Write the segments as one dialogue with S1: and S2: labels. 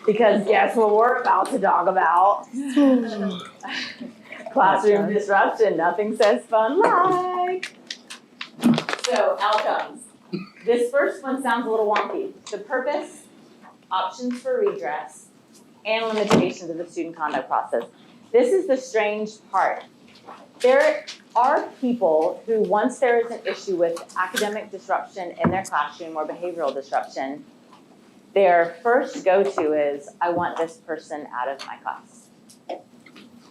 S1: because guess what we're about to talk about? Classroom disruption, nothing says fun like. So outcomes. This first one sounds a little wonky. The purpose, options for redress, and limitations of the student conduct process. This is the strange part. There are people who, once there is an issue with academic disruption in their classroom or behavioral disruption, their first go-to is, I want this person out of my class.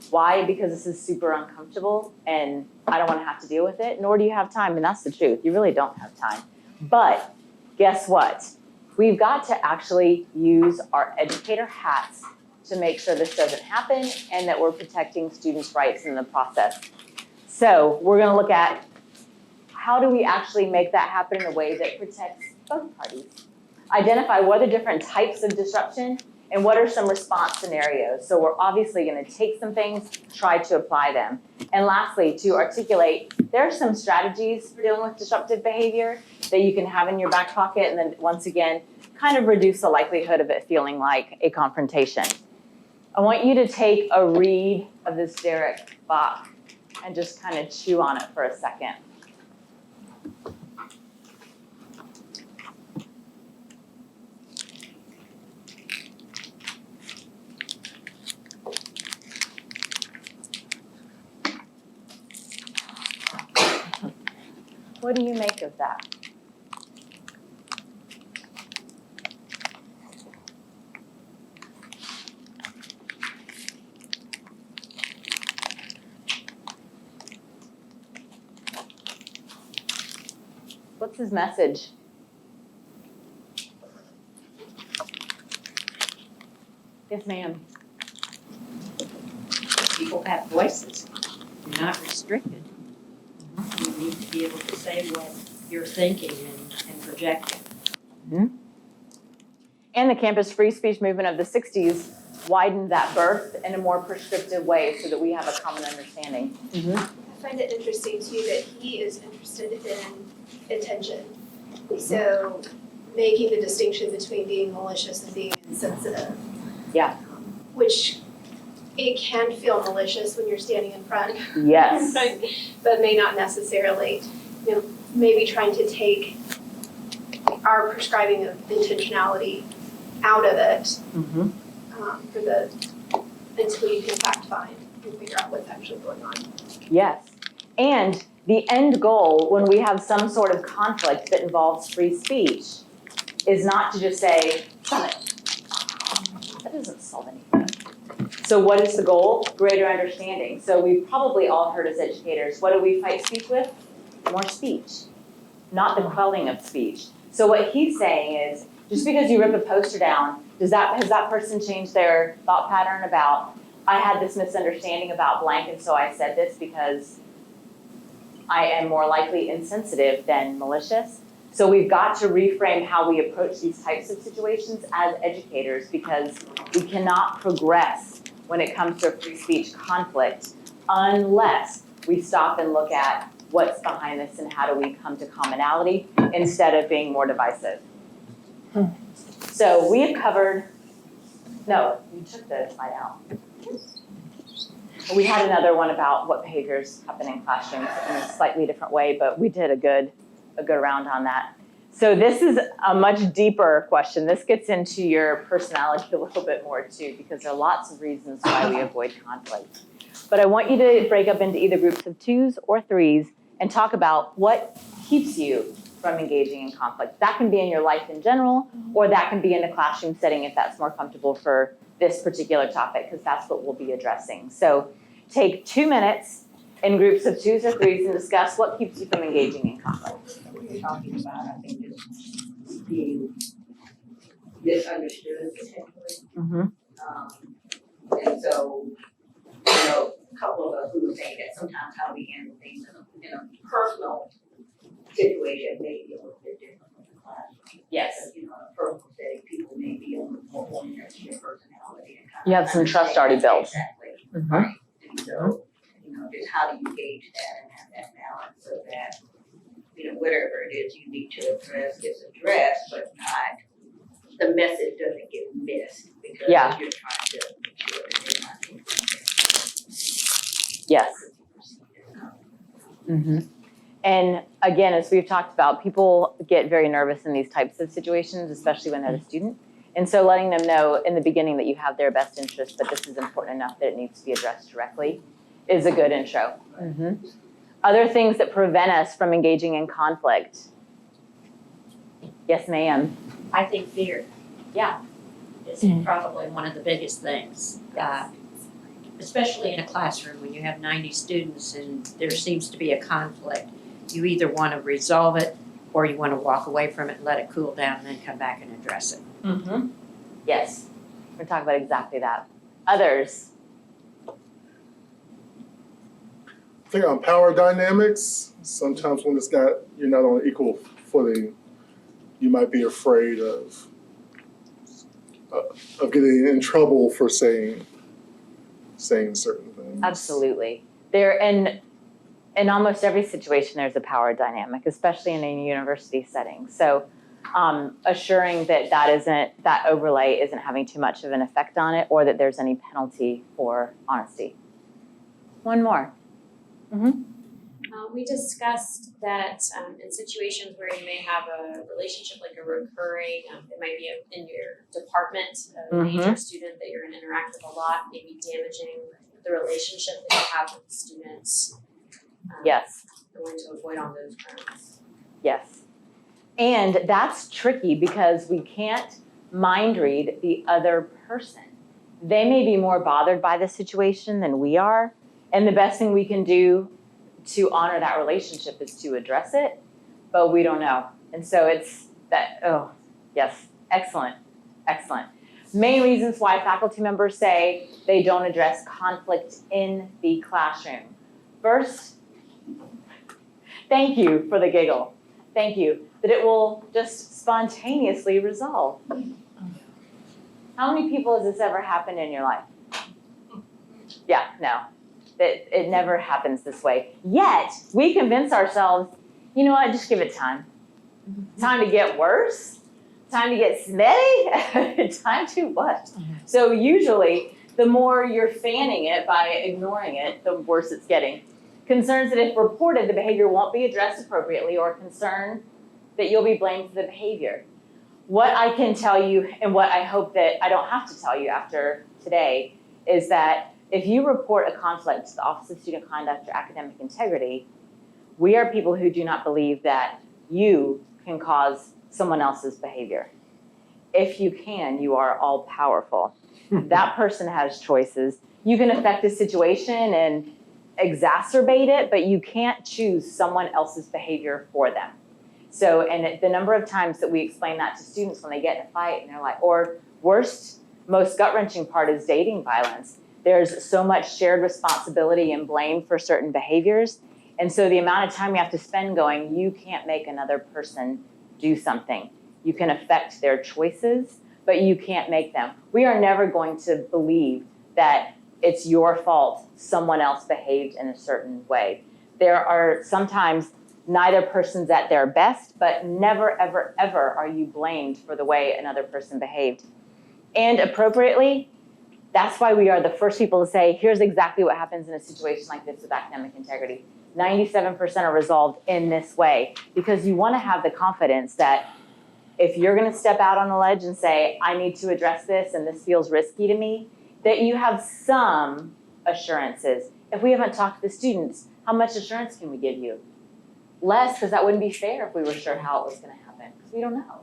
S1: Why? Because this is super uncomfortable and I don't want to have to deal with it, nor do you have time, and that's the truth. You really don't have time. But guess what? We've got to actually use our educator hats to make sure this doesn't happen and that we're protecting students' rights in the process. So we're going to look at how do we actually make that happen in a way that protects both parties. Identify what are different types of disruption and what are some response scenarios. So we're obviously going to take some things, try to apply them. And lastly, to articulate, there are some strategies for dealing with disruptive behavior that you can have in your back pocket, and then once again, kind of reduce the likelihood of it feeling like a confrontation. I want you to take a read of this Derek Bach and just kind of chew on it for a second. What do you make of that? What's his message? Yes, ma'am.
S2: People have voices. You're not restricted. You need to be able to say what you're thinking and projecting.
S1: Mm-hmm. And the campus free speech movement of the 60s widened that berth in a more prescriptive way so that we have a common understanding. Mm-hmm.
S3: I find it interesting too that he is interested in intention. So making the distinction between being malicious and being insensitive.
S1: Yeah.
S3: Which it can feel malicious when you're standing in front.
S1: Yes.
S3: Right? But may not necessarily, maybe trying to take our prescribing of intentionality out of it
S1: Mm-hmm.
S3: Until you can fact find and figure out what's actually going on.
S1: Yes. And the end goal when we have some sort of conflict that involves free speech is not to just say, stop it. That doesn't solve anything. So what is the goal? Greater understanding. So we've probably all heard as educators, what do we fight speech with? More speech, not the quelling of speech. So what he's saying is, just because you rip a poster down, has that person changed their thought pattern about, I had this misunderstanding about blank and so I said this because I am more likely insensitive than malicious? So we've got to reframe how we approach these types of situations as educators, because we cannot progress when it comes to a free speech conflict unless we stop and look at what's behind this and how do we come to commonality instead of being more divisive. So we have covered, no, you took the slide out. We had another one about what behaviors happen in classrooms in a slightly different way, but we did a good round on that. So this is a much deeper question. This gets into your personality a little bit more too, because there are lots of reasons why we avoid conflict. But I want you to break up into either groups of 2s or 3s and talk about what keeps you from engaging in conflict. That can be in your life in general, or that can be in a classroom setting if that's more comfortable for this particular topic, because that's what we'll be addressing. So take 2 minutes in groups of 2s or 3s and discuss what keeps you from engaging in conflict.
S4: What you're talking about, I think, is being misunderstood potentially.
S1: Mm-hmm.
S4: And so, a couple of us who were saying that sometimes how we handle things in a personal situation may be a little bit different from the class.
S1: Yes.
S4: In a personal setting, people may be a little more ordinary to their personality and kind of.
S1: You have some trust already built.
S4: Exactly.
S1: Mm-hmm.
S4: Right. And so, just how do you gauge that and have that balance so that, whatever it is you need to address gets addressed, but not, the message doesn't get missed because
S1: Yeah.
S4: you're trying to make sure that they're not being
S1: Yes. Mm-hmm. And again, as we've talked about, people get very nervous in these types of situations, especially when they're the student. And so letting them know in the beginning that you have their best interest, but this is important enough that it needs to be addressed directly, is a good intro. Mm-hmm. Other things that prevent us from engaging in conflict. Yes, ma'am.
S2: I think fear
S1: Yeah.
S2: is probably one of the biggest things. Especially in a classroom when you have 90 students and there seems to be a conflict. You either want to resolve it or you want to walk away from it and let it cool down and then come back and address it.
S1: Mm-hmm. Yes. We're going to talk about exactly that. Others.
S5: I think on power dynamics, sometimes when you're not on equal footing, you might be afraid of getting in trouble for saying certain things.
S1: Absolutely. There, and in almost every situation, there's a power dynamic, especially in a university setting. So assuring that that overlay isn't having too much of an effect on it, or that there's any penalty for honesty. One more. Mm-hmm.
S6: We discussed that in situations where you may have a relationship like a recurring, it might be in your department, a major student that you're going to interact with a lot, maybe damaging the relationship that you have with the students.
S1: Yes.
S6: I want to avoid on those grounds.
S1: Yes. And that's tricky because we can't mind read the other person. They may be more bothered by the situation than we are, and the best thing we can do to honor that relationship is to address it, but we don't know. And so it's that, oh, yes, excellent, excellent. Main reasons why faculty members say they don't address conflict in the classroom. First, thank you for the giggle. Thank you. That it will just spontaneously resolve. How many people has this ever happened in your life? Yeah, no. It never happens this way. Yet, we convince ourselves, you know what, just give it time. Time to get worse? Time to get smetty? Time to what? So usually, the more you're fanning it by ignoring it, the worse it's getting. Concerns that if reported, the behavior won't be addressed appropriately, or concern that you'll be blamed for the behavior. What I can tell you, and what I hope that I don't have to tell you after today, is that if you report a conflict to the Office of Student Conduct or Academic Integrity, we are people who do not believe that you can cause someone else's behavior. If you can, you are all powerful. That person has choices. You can affect the situation and exacerbate it, but you can't choose someone else's behavior for them. So, and the number of times that we explain that to students when they get in a fight and they're like, or worst, most gut-wrenching part is dating violence. There's so much shared responsibility and blame for certain behaviors. And so the amount of time you have to spend going, you can't make another person do something. You can affect their choices, but you can't make them. We are never going to believe that it's your fault someone else behaved in a certain way. There are sometimes neither person's at their best, but never, ever, ever are you blamed for the way another person behaved. And appropriately, that's why we are the first people to say, here's exactly what happens in a situation like this with academic integrity. 97% are resolved in this way, because you want to have the confidence that if you're going to step out on a ledge and say, I need to address this and this feels risky to me, that you have some assurances. If we haven't talked to the students, how much assurance can we give you? Less, because that wouldn't be fair if we were sure how it was going to happen, because we don't know.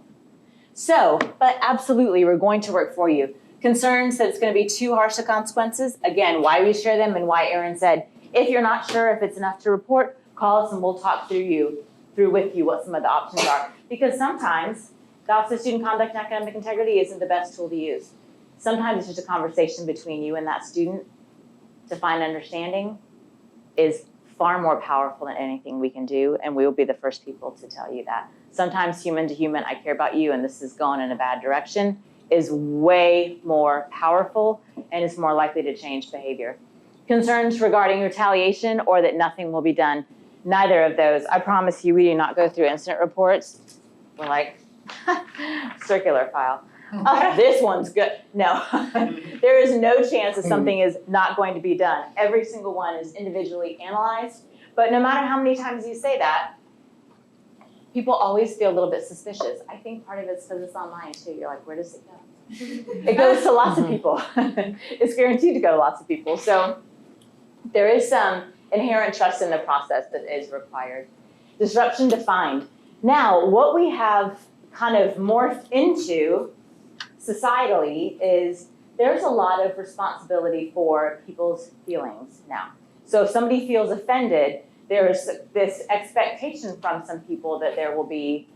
S1: So, but absolutely, we're going to work for you. Concerns that it's going to be too harsh of consequences. Again, why we share them and why Erin said, if you're not sure if it's enough to report, call us and we'll talk through with you what some of the options are. Because sometimes the Office of Student Conduct and Academic Integrity isn't the best tool to use. Sometimes it's just a conversation between you and that student to find understanding is far more powerful than anything we can do, and we will be the first people to tell you that. Sometimes human to human, I care about you and this is going in a bad direction, is way more powerful and is more likely to change behavior. Concerns regarding retaliation or that nothing will be done, neither of those. I promise you, we do not go through incident reports. We're like, circular file. oh, this one's good. No, there is no chance that something is not going to be done. Every single one is individually analyzed, but no matter how many times you say that, people always feel a little bit suspicious. I think part of it's because it's online too. You're like, where does it go? It goes to lots of people. It's guaranteed to go to lots of people. So there is some inherent trust in the process that is required. Disruption defined. Now, what we have kind of morphed into societally is there's a lot of responsibility for people's feelings now. So if somebody feels offended, there's this expectation from some people that there will be,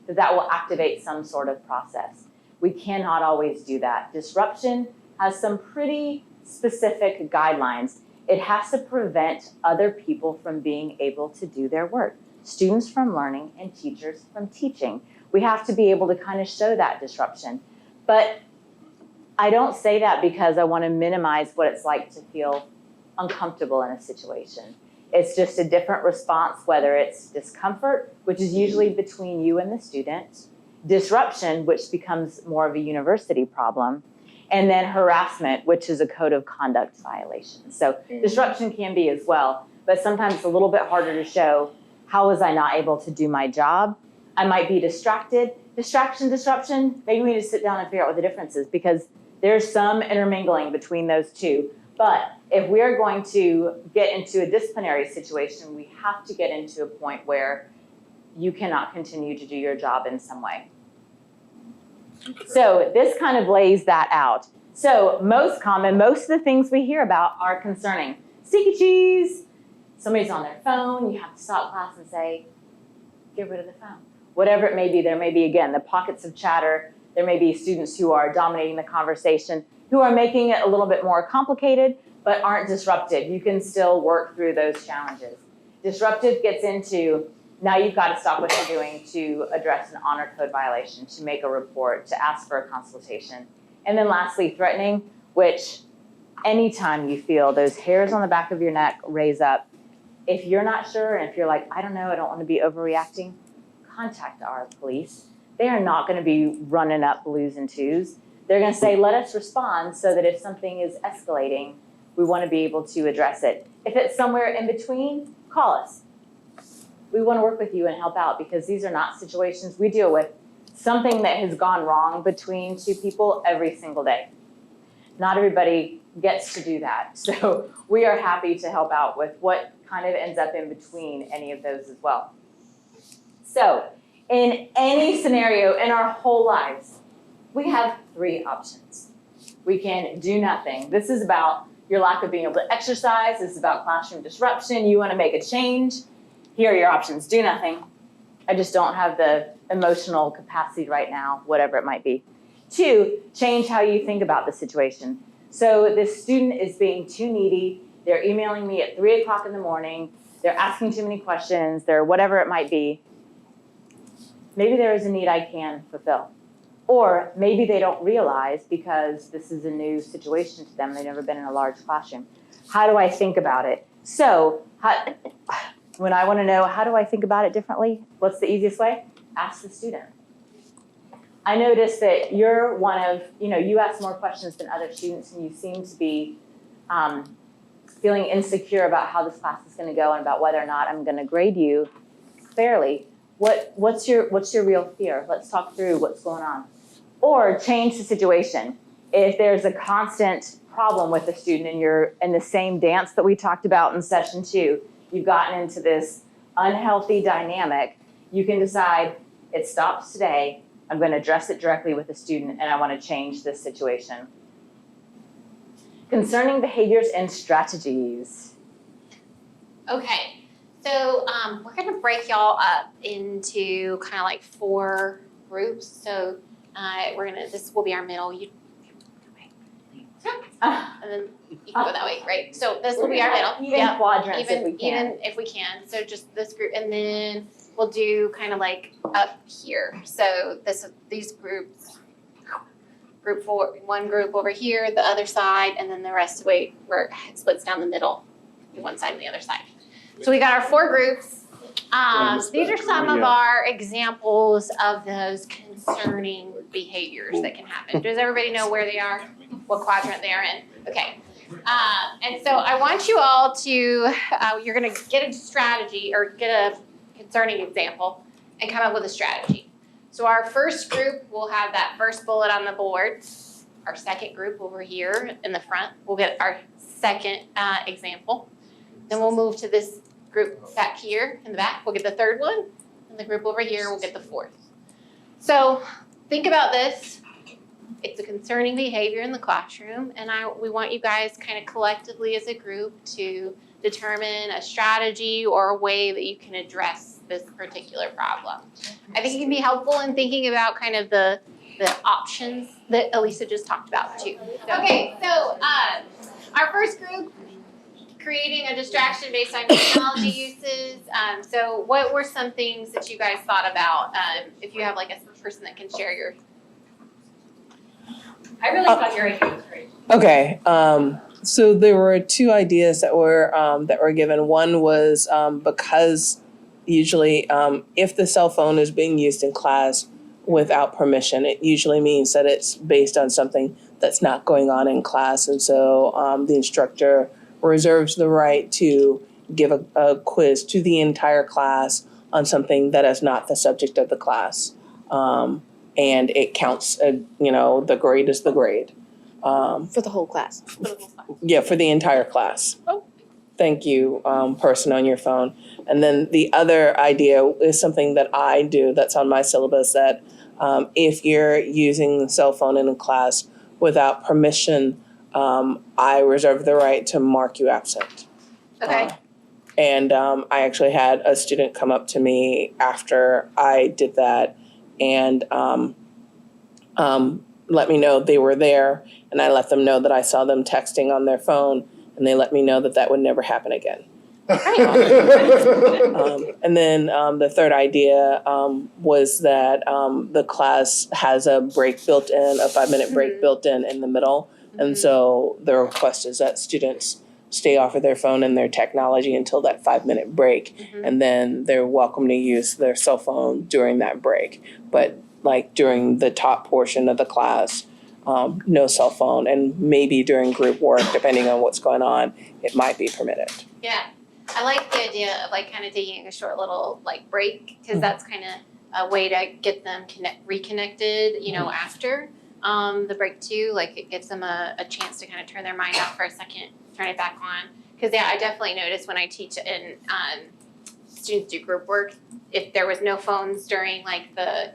S1: that will activate some sort of process. We cannot always do that. Disruption has some pretty specific guidelines. It has to prevent other people from being able to do their work, students from learning and teachers from teaching. We have to be able to kind of show that disruption. But I don't say that because I want to minimize what it's like to feel uncomfortable in a situation. It's just a different response, whether it's discomfort, which is usually between you and the student, disruption, which becomes more of a university problem, and then harassment, which is a code of conduct violation. So disruption can be as well, but sometimes it's a little bit harder to show. How was I not able to do my job? I might be distracted. Distraction, disruption, maybe we need to sit down and figure out what the difference is, because there's some intermingling between those two. But if we're going to get into a disciplinary situation, we have to get into a point where you cannot continue to do your job in some way. So this kind of lays that out. So most of the things we hear about are concerning. Sticky cheese, somebody's on their phone, you have to stop class and say, get rid of the phone. Whatever it may be, there may be, again, the pockets of chatter. There may be students who are dominating the conversation, who are making it a little bit more complicated, but aren't disruptive. You can still work through those challenges. Disruptive gets into, now you've got to stop what you're doing to address an honor code violation, to make a report, to ask for a consultation. And then lastly, threatening, which anytime you feel those hairs on the back of your neck raise up, if you're not sure, and if you're like, I don't know, I don't want to be overreacting, contact our police. They are not going to be running up blues and twos. They're going to say, let us respond so that if something is escalating, we want to be able to address it. If it's somewhere in between, call us. We want to work with you and help out, because these are not situations we deal with. Something that has gone wrong between two people every single day. Not everybody gets to do that. So we are happy to help out with what kind of ends up in between any of those as well. So in any scenario in our whole lives, we have 3 options. We can do nothing. This is about your lack of being able to exercise. This is about classroom disruption. You want to make a change. Here are your options. Do nothing. I just don't have the emotional capacity right now, whatever it might be. 2, change how you think about the situation. So this student is being too needy. They're emailing me at 3 o'clock in the morning. They're asking too many questions. They're whatever it might be. Maybe there is a need I can fulfill. Or maybe they don't realize, because this is a new situation to them. They've never been in a large classroom. How do I think about it? So when I want to know, how do I think about it differently? What's the easiest way? Ask the student. I noticed that you're one of, you ask more questions than other students, and you seem to be feeling insecure about how this class is going to go and about whether or not I'm going to grade you fairly. What's your real fear? Let's talk through what's going on. Or change the situation. If there's a constant problem with the student and you're in the same dance that we talked about in session 2, you've gotten into this unhealthy dynamic, you can decide it stops today. I'm going to address it directly with the student, and I want to change this situation. Concerning behaviors and strategies.
S7: Okay, so we're gonna break y'all up into kind of like 4 groups. So this will be our middle. You and then you can go that way, right? So this will be our middle.
S1: Even quadrants if we can.
S7: Even if we can. So just this group, and then we'll do kind of like up here. So these groups. Group 4, one group over here, the other side, and then the rest of the way where it splits down the middle, one side and the other side. So we got our 4 groups. These are some of our examples of those concerning behaviors that can happen. Does everybody know where they are? What quadrant they are in? Okay. And so I want you all to, you're gonna get a strategy or get a concerning example and come up with a strategy. So our first group will have that first bullet on the board. Our second group over here in the front will get our second example. Then we'll move to this group back here in the back. We'll get the third one. And the group over here will get the fourth. So think about this. It's a concerning behavior in the classroom, and we want you guys kind of collectively as a group to determine a strategy or a way that you can address this particular problem. I think it can be helpful in thinking about kind of the options that Elisa just talked about too. Okay, so our first group, creating a distraction based on technology uses. So what were some things that you guys thought about? If you have like a person that can share your.
S6: I really thought your idea was great.
S8: Okay, so there were two ideas that were given. One was because usually if the cell phone is being used in class without permission, it usually means that it's based on something that's not going on in class, and so the instructor reserves the right to give a quiz to the entire class on something that is not the subject of the class. And it counts, the grade is the grade.
S7: For the whole class.
S8: Yeah, for the entire class.
S7: Oh.
S8: Thank you, person on your phone. And then the other idea is something that I do that's on my syllabus, that if you're using the cell phone in a class without permission, I reserve the right to mark you absent.
S7: Okay.
S8: And I actually had a student come up to me after I did that and let me know they were there, and I let them know that I saw them texting on their phone, and they let me know that that would never happen again. And then the third idea was that the class has a break built in, a 5-minute break built in the middle. And so the request is that students stay off of their phone and their technology until that 5-minute break. And then they're welcome to use their cell phone during that break. But like during the top portion of the class, no cell phone. And maybe during group work, depending on what's going on, it might be permitted.
S7: Yeah. I like the idea of like kind of taking a short little like break, because that's kind of a way to get them reconnected, after the break too. Like it gives them a chance to kind of turn their mind off for a second, turn it back on. Because I definitely notice when I teach and students do group work, if there was no phones during like the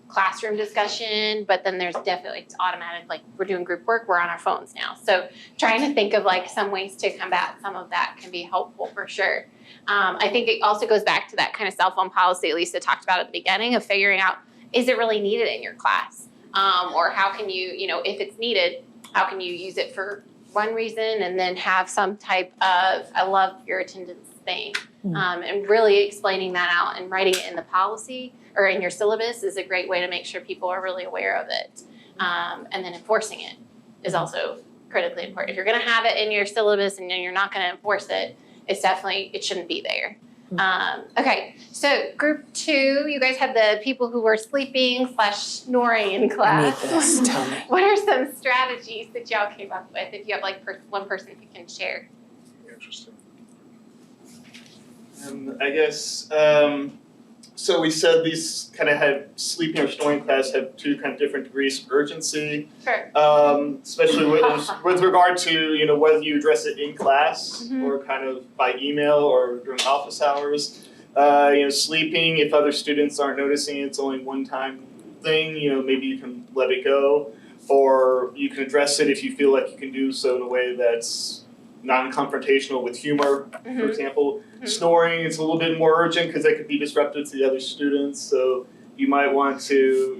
S7: classroom discussion, but then there's definitely, it's automatic, like we're doing group work, we're on our phones now. So trying to think of like some ways to combat some of that can be helpful for sure. I think it also goes back to that kind of cell phone policy Lisa talked about at the beginning of figuring out, is it really needed in your class? Or how can you, if it's needed, how can you use it for one reason and then have some type of, I love your attendance thing. And really explaining that out and writing it in the policy or in your syllabus is a great way to make sure people are really aware of it. And then enforcing it is also critically important. If you're gonna have it in your syllabus and then you're not gonna enforce it, it shouldn't be there. Okay, so group 2, you guys had the people who were sleeping / snoring in class.
S8: I need this, tell me.
S7: What are some strategies that y'all came up with if you have like one person who can share?
S5: Interesting.
S9: I guess, so we said these kind of had sleeping or snoring class have 2 kind of different degrees of urgency.
S7: Sure.
S9: Especially with regard to, whether you address it in class or kind of by email or during office hours. Sleeping, if other students aren't noticing, it's only one-time thing, maybe you can let it go. Or you can address it if you feel like you can do so in a way that's non-confrontational with humor, for example. Snoring is a little bit more urgent because that could be disruptive to the other students. So you might want to,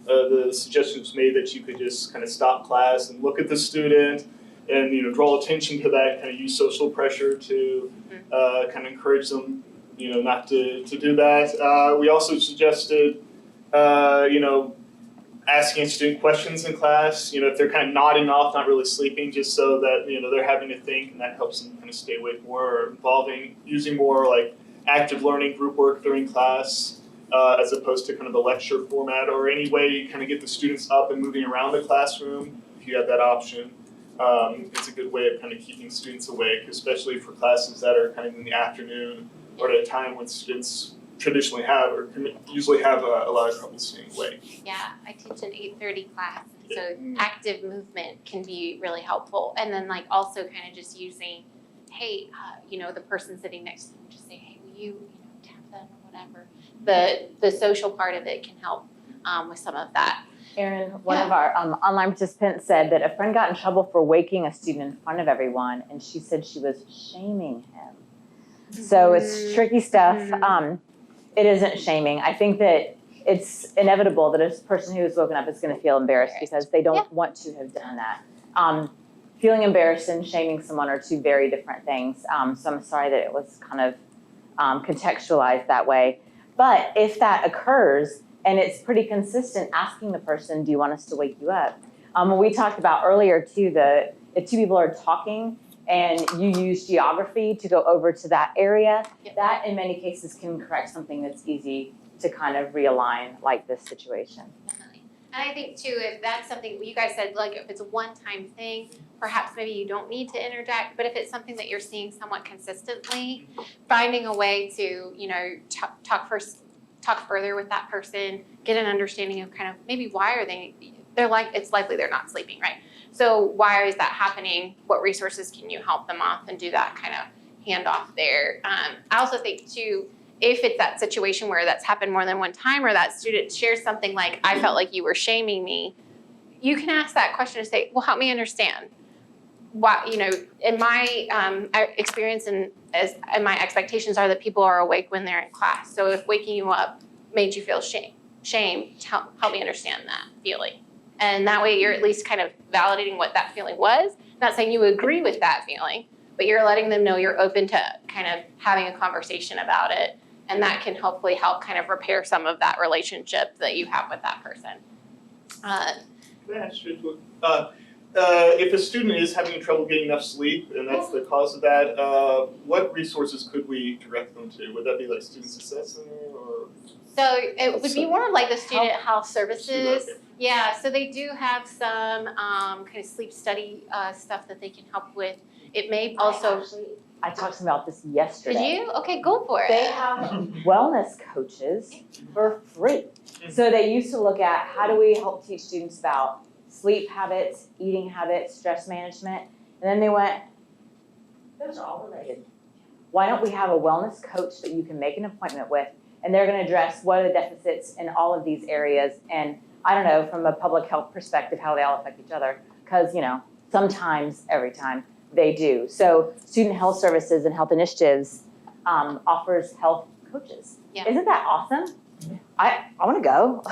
S9: the suggestion was made that you could just kind of stop class and look at the student and, draw attention to that, kind of use social pressure to kind of encourage them, not to do that. We also suggested, asking a student questions in class, if they're kind of nodding off, not really sleeping, just so that, they're having to think, and that helps them kind of stay awake more, or using more like active learning group work during class. as opposed to kind of the lecture format, or any way you kind of get the students up and moving around the classroom, if you have that option. It's a good way of kind of keeping students awake, especially for classes that are kind of in the afternoon or at a time when students traditionally have or usually have a lot of trouble staying awake.
S7: Yeah, I teach an 8:30 class, so active movement can be really helpful. And then like also kind of just using, hey, the person sitting next to them, just say, hey, will you tap them or whatever. The social part of it can help with some of that.
S1: Erin, one of our online participants said that a friend got in trouble for waking a student in front of everyone, and she said she was shaming him. So it's tricky stuff. It isn't shaming. I think that it's inevitable that a person who is woken up is going to feel embarrassed because they don't want to have done that. Feeling embarrassed and shaming someone are two very different things. So I'm sorry that it was kind of contextualized that way. But if that occurs and it's pretty consistent, asking the person, do you want us to wake you up? We talked about earlier too, if two people are talking and you use geography to go over to that area, that in many cases can correct something that's easy to kind of realign like this situation.
S7: Definitely. And I think too, if that's something you guys said, like if it's a one-time thing, perhaps maybe you don't need to interject, but if it's something that you're seeing somewhat consistently, finding a way to, talk further with that person, get an understanding of kind of maybe why are it's likely they're not sleeping, right? So why is that happening? What resources can you help them off and do that kind of handoff there? I also think too, if it's that situation where that's happened more than one time or that student shares something like, I felt like you were shaming me, you can ask that question and say, well, help me understand. Why, in my experience and my expectations are that people are awake when they're in class. So if waking you up made you feel shame, help me understand that feeling. And that way you're at least kind of validating what that feeling was. Not saying you agree with that feeling, but you're letting them know you're open to kind of having a conversation about it. And that can hopefully help kind of repair some of that relationship that you have with that person.
S9: If a student is having trouble getting enough sleep and that's the cause of that, what resources could we direct them to? Would that be like Student Success Center or?
S7: So it would be more of like the student health services.
S9: Okay.
S7: Yeah, so they do have some kind of sleep study stuff that they can help with. It may also.
S1: I talked to them about this yesterday.
S7: Did you? Okay, go for it.
S1: They have wellness coaches for free. So they used to look at how do we help teach students about sleep habits, eating habits, stress management, and then they went, those are all related. Why don't we have a wellness coach that you can make an appointment with, and they're going to address what are the deficits in all of these areas, and I don't know, from a public health perspective, how they all affect each other, because, sometimes, every time, they do. So Student Health Services and Health Initiatives offers health coaches.
S7: Yeah.
S1: Isn't that awesome? I want to go.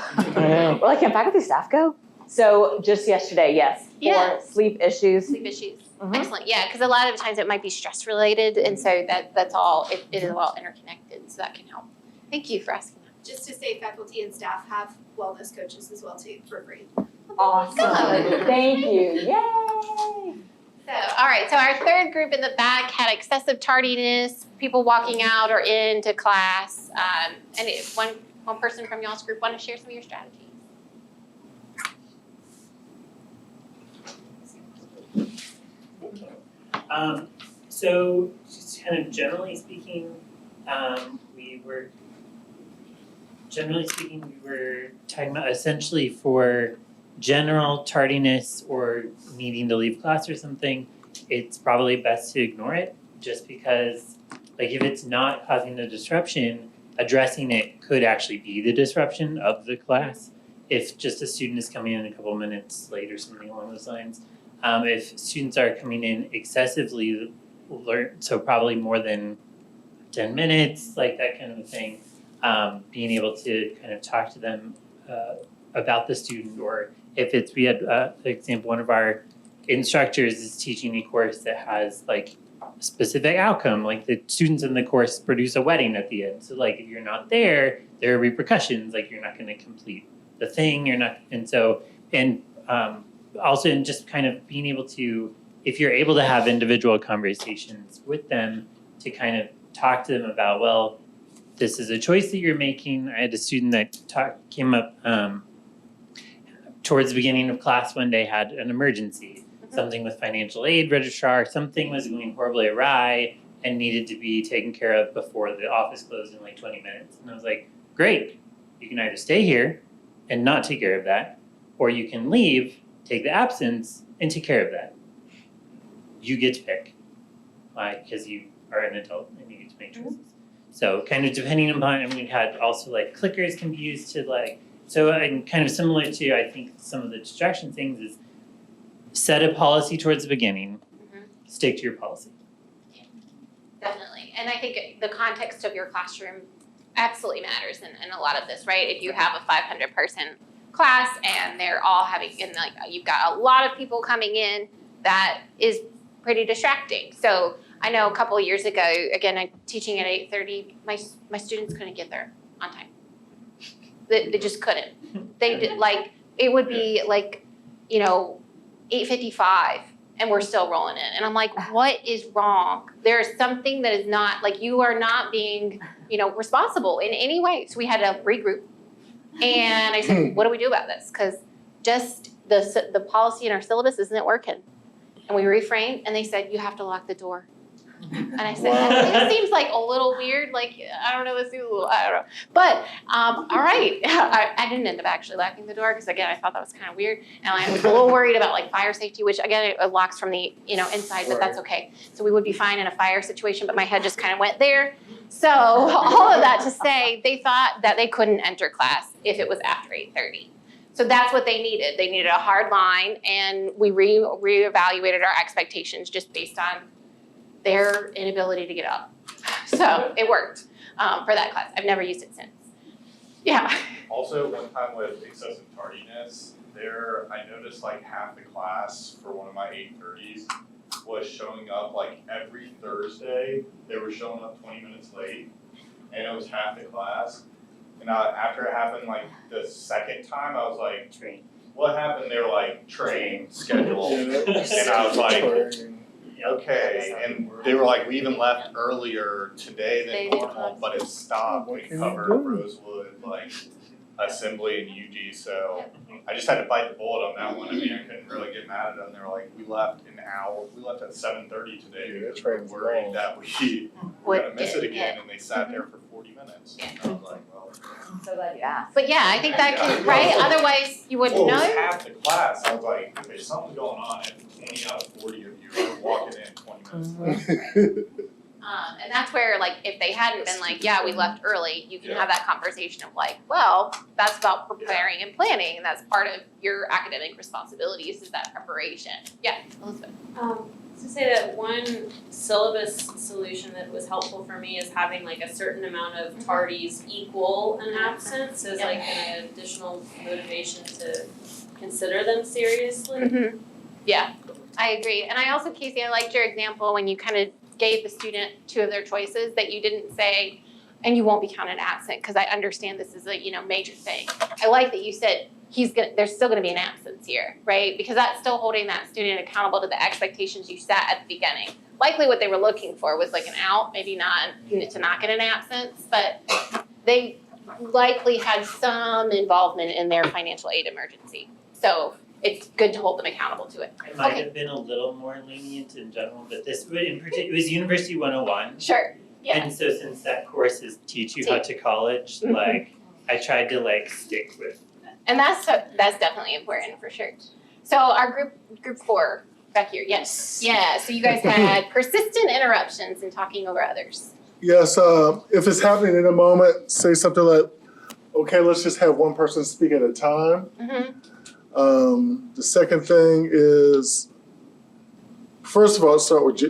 S1: Well, can faculty staff go? So just yesterday, yes,
S7: Yeah.
S1: for sleep issues.
S7: Sleep issues.
S1: Mhm.
S7: Excellent. Yeah, because a lot of times it might be stress related, and so that's all. It is all interconnected, so that can help. Thank you for asking that.
S3: Just to say, faculty and staff have wellness coaches as well too, for free.
S1: Awesome.
S7: Good.
S1: Thank you. Yay.
S7: So, all right. So our third group in the back had excessive tardiness, people walking out or into class, and if one person from y'all's group want to share some of your strategies.
S10: So just kind of generally speaking, we were talking about essentially for general tardiness or needing to leave class or something, it's probably best to ignore it just because like if it's not causing a disruption, addressing it could actually be the disruption of the class. If just a student is coming in a couple minutes late or something along those lines. If students are coming in excessively so probably more than 10 minutes, like that kind of a thing, being able to kind of talk to them about the student, or if we had, for example, one of our instructors is teaching a course that has like a specific outcome, like the students in the course produce a wedding at the end. So like if you're not there, there are repercussions, like you're not going to complete the thing, also in just kind of being able to, if you're able to have individual conversations with them to kind of talk to them about, well, this is a choice that you're making. I had a student that came up towards the beginning of class one day, had an emergency. Something with financial aid registrar, something was going horribly awry and needed to be taken care of before the office closed in like 20 minutes. And I was like, great, you can either stay here and not take care of that, or you can leave, take the absence, and take care of that. You get to pick, because you are an adult and you get to make choices. So kind of depending upon, and we had also like clickers can be used to like, so and kind of similar to, I think some of the distraction things is set a policy towards the beginning, stick to your policy.
S7: Definitely, and I think the context of your classroom absolutely matters in a lot of this, right? If you have a 500-person class and they're all having, and like you've got a lot of people coming in, that is pretty distracting. So I know a couple of years ago, again, I'm teaching at 8:30, my students couldn't get there on time. They just couldn't. They did, like, it would be like, 8:55 and we're still rolling in. And I'm like, what is wrong? There's something that is not, like, you are not being, responsible in any way. So we had to regroup. And I said, what do we do about this? Because just the policy in our syllabus isn't working. And we reframed and they said, you have to lock the door. And I said, this seems like a little weird. Like, I don't know, this seems a little, I don't know. But, all right. I didn't end up actually locking the door because, again, I thought that was kind of weird. And I was a little worried about, like, fire safety, which, again, it locks from the, inside, but that's okay. So we would be fine in a fire situation, but my head just kind of went there. So all of that to say, they thought that they couldn't enter class if it was after 8:30. So that's what they needed. They needed a hard line, and we reevaluated our expectations just based on their inability to get up. So it worked for that class. I've never used it since. Yeah.
S11: Also, one time with excessive tardiness, I noticed like half the class for one of my 8:30s was showing up like every Thursday. They were showing up 20 minutes late, and it was half the class. And after it happened like the second time, I was like, what happened? They were like, train, schedule. And I was like, okay. And they were like, we even left earlier today than normal, but it stopped. We covered Rosewood, like Assembly and UG. So I just had to bite the bullet on that one. I mean, I couldn't really get mad at them. They were like, we left an hour. We left at 7:30 today because we were worried that we were gonna miss it again. And they sat there for 40 minutes. And I was like, well.
S1: I'm so glad you asked.
S7: But yeah, I think that can, right? Otherwise, you wouldn't
S11: Well,
S7: know.
S11: it was half the class. I was like, okay, something's going on. And 20 out of 40 of you are walking in 20 minutes late.
S7: And that's where, like, if they hadn't been like, yeah, we left early, you can have that conversation of like, well, that's about preparing and planning, and that's part of your academic responsibilities is that preparation. Yeah, Elizabeth.
S6: To say that one syllabus solution that was helpful for me is having like a certain amount of tardies equal an absence as like an additional motivation to consider them seriously.
S7: Yeah, I agree. And I also, Casey, I liked your example when you kind of gave the student two of their choices that you didn't say, and you won't be counted absent because I understand this is a major thing. I like that you said there's still going to be an absence here, right? Because that's still holding that student accountable to the expectations you set at the beginning. Likely what they were looking for was like an out, maybe not to not get an absence, but they likely had some involvement in their financial aid emergency. So it's good to hold them accountable to it.
S10: I might have been a little more lenient in general, but this in particular, it was University 101.
S7: Sure. Yeah.
S10: And so since that course is teach you how to college, like I tried to like stick with.
S7: And that's definitely important for sure. So our group 4 back here, yes. Yeah, so you guys had persistent interruptions and talking over others.
S5: Yes, if it's happening in a moment, say something like, okay, let's just have one person speak at a time. The second thing is, first of all, start with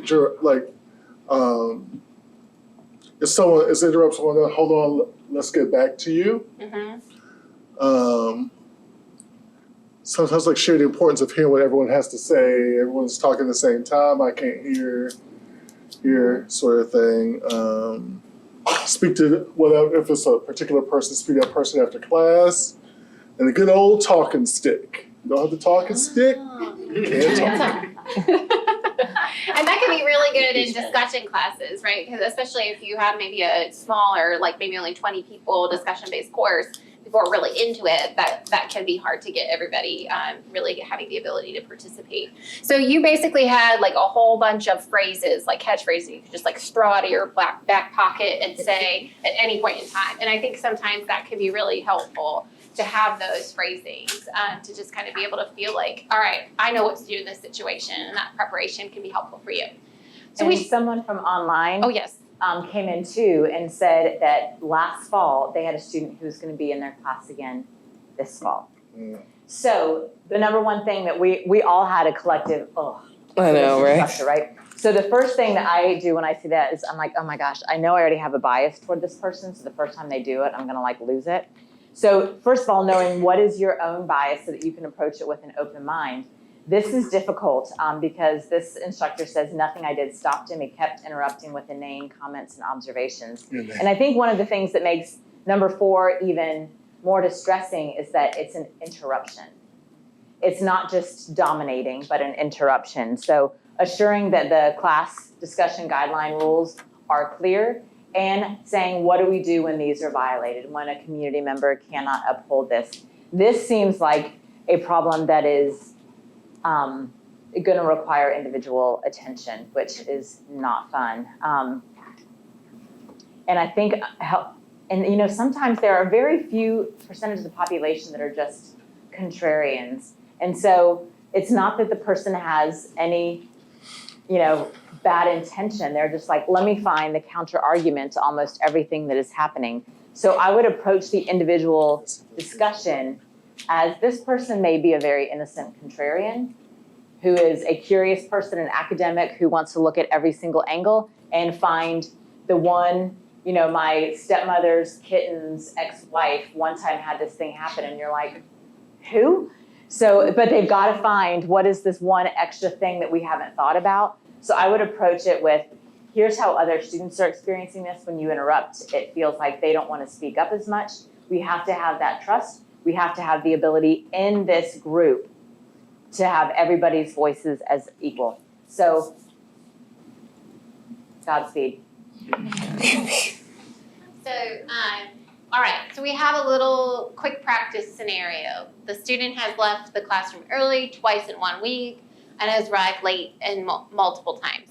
S5: if someone is interrupting someone, hold on, let's get back to you. Sometimes like share the importance of hearing what everyone has to say. Everyone's talking at the same time. I can't hear sort of thing. Speak to whatever, if it's a particular person, speak to that person after class. And a good old talking stick. You don't have the talking stick, you can't talk.
S7: And that can be really good in discussion classes, right? Because especially if you have maybe a smaller, like maybe only 20 people discussion-based course, people are really into it, that can be hard to get everybody really having the ability to participate. So you basically had like a whole bunch of phrases, like catchphrases you could just like throw out of your back pocket and say at any point in time. And I think sometimes that can be really helpful to have those phrasings, to just kind of be able to feel like, all right, I know what to do in this situation, and that preparation can be helpful for you. So
S1: And someone from online
S7: oh yes,
S1: came in too and said that last fall, they had a student who was gonna be in their class again this fall.
S5: Mm.
S1: So the number one thing that we all had a collective,
S8: I know, right?
S1: instructor, right? So the first thing that I do when I see that is I'm like, oh my gosh, I know I already have a bias toward this person, so the first time they do it, I'm gonna like lose it. So first of all, knowing what is your own bias so that you can approach it with an open mind. This is difficult because this instructor says nothing I did stopped him. He kept interrupting with inane comments and observations. And I think one of the things that makes number 4 even more distressing is that it's an interruption. It's not just dominating, but an interruption. So assuring that the class discussion guideline rules are clear and saying, what do we do when these are violated, when a community member cannot uphold this? This seems like a problem that is going to require individual attention, which is not fun. And I think, sometimes there are very few percentages of the population that are just contrarians. And so it's not that the person has any, bad intention. They're just like, let me find the counter argument to almost everything that is happening. So I would approach the individual discussion as this person may be a very innocent contrarian who is a curious person, an academic who wants to look at every single angle and find the one, my stepmother's kitten's ex-wife one time had this thing happen and you're like, who? So, but they've got to find what is this one extra thing that we haven't thought about. So I would approach it with, here's how other students are experiencing this. When you interrupt, it feels like they don't want to speak up as much. We have to have that trust. We have to have the ability in this group to have everybody's voices as equal. So, Godspeed.
S7: So, all right, so we have a little quick practice scenario. The student has left the classroom early twice in 1 week and has arrived late and multiple times.